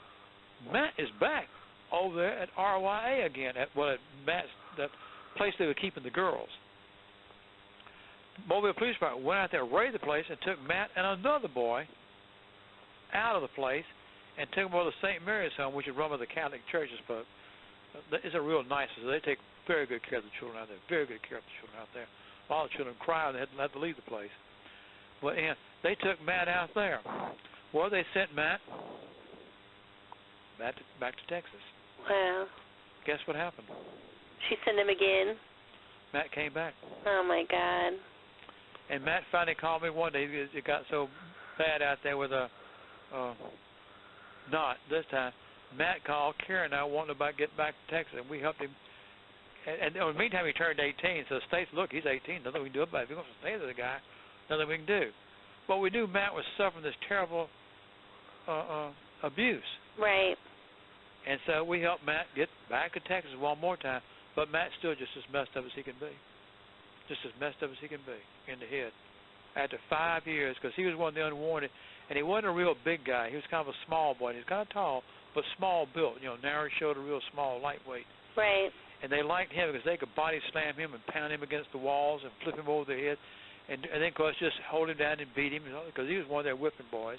Matt is back over there at RYA again, at Matt's, that place they were keeping the girls. Mobile Police Department went out there, raided the place, and took Matt and another boy out of the place and took them over to St. Mary's home, which is run by the Catholic Church, it's a real nice. So they take very good care of the children out there. Very good care of the children out there. A lot of children cry and they had to leave the place. But they took Matt out there. Well, they sent Matt back to Texas. Wow. Guess what happened? She sent him again? Matt came back. Oh, my God. And Matt finally called me one day. It got so bad out there with a knot this time. Matt called Karen and I wanted to get back to Texas, and we helped him. And in the meantime, he turned 18, so the state's, look, he's 18, nothing we can do about it. If he wants to stay with the guy, nothing we can do. But we knew Matt was suffering this terrible abuse. Right. And so we helped Matt get back to Texas one more time, but Matt's still just as messed up as he can be. Just as messed up as he can be in the head. After 5 years, because he was one of the unwanted, and he wasn't a real big guy. He was kind of a small boy. He was kind of tall, but small built, narrow shoulder, real small, lightweight. Right. And they liked him because they could body slam him and pound him against the walls and flip him over the head. And then, of course, just hold him down and beat him, because he was one of their whipping boys.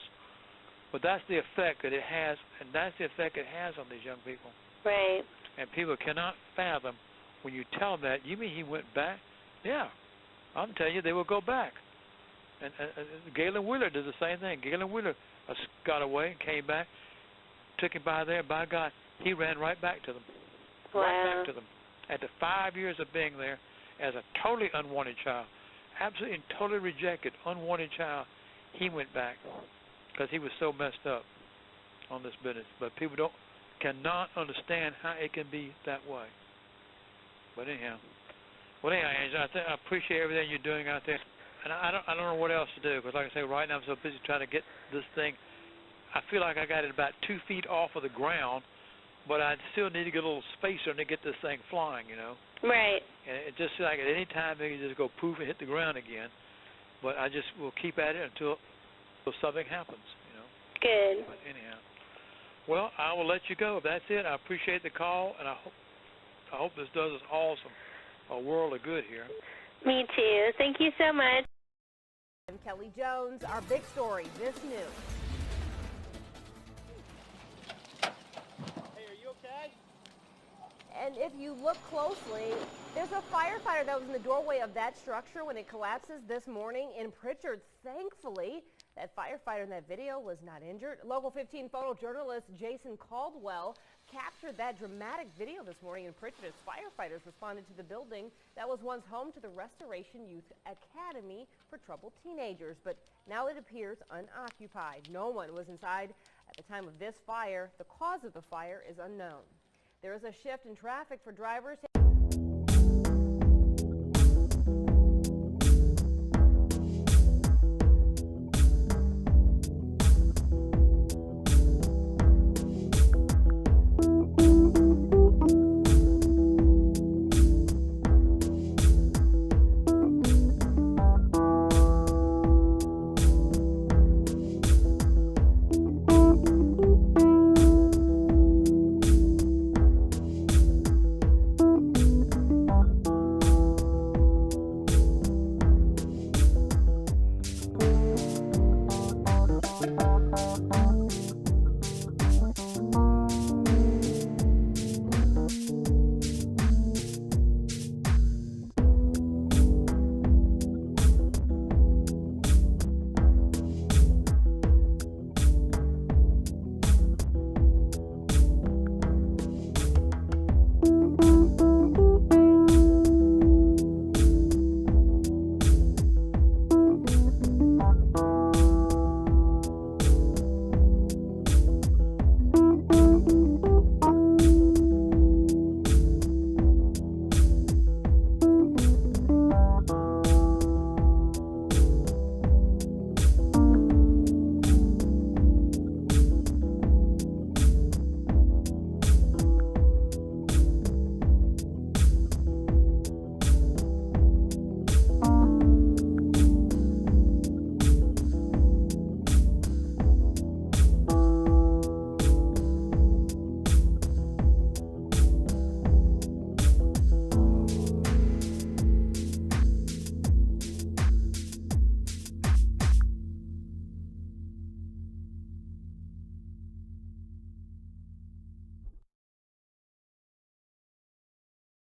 But that's the effect that it has, and that's the effect it has on these young people. Right. And people cannot fathom when you tell them that. You mean he went back? Yeah. I'm telling you, they will go back. And Galen Wheeler did the same thing. Galen Wheeler got away and came back, took him by there. By God, he ran right back to them. Wow. Right back to them. After 5 years of being there as a totally unwanted child, absolutely and totally rejected, unwanted child, he went back because he was so messed up on this business. But people cannot understand how it can be that way. But anyhow, Angela, I appreciate everything you're doing out there. And I don't know what else to do, because like I say, right now I'm so busy trying to get this thing. I feel like I got it about 2 feet off of the ground, but I still need to get a little spacer to get this thing flying, Right. And it just feels like at any time they can just go poof and hit the ground again. But I just will keep at it until something happens, Good. But anyhow, well, I will let you go. If that's it, I appreciate the call, and I hope this does us all a world of good here. Me too. Thank you so much. I'm Kelly Jones. Our big story this noon. Hey, are you okay? And if you look closely, there's a firefighter that was in the doorway of that structure when it collapses this morning in Pritchard. Thankfully, that firefighter in that video was not injured. Local 15 photojournalist Jason Caldwell captured that dramatic video this morning in Pritchard as firefighters responded to the building that was once home to the Restoration Youth Academy for troubled teenagers. But now it appears unoccupied. No one was inside at the time of this fire. The cause of the fire is unknown. There is a shift in traffic for drivers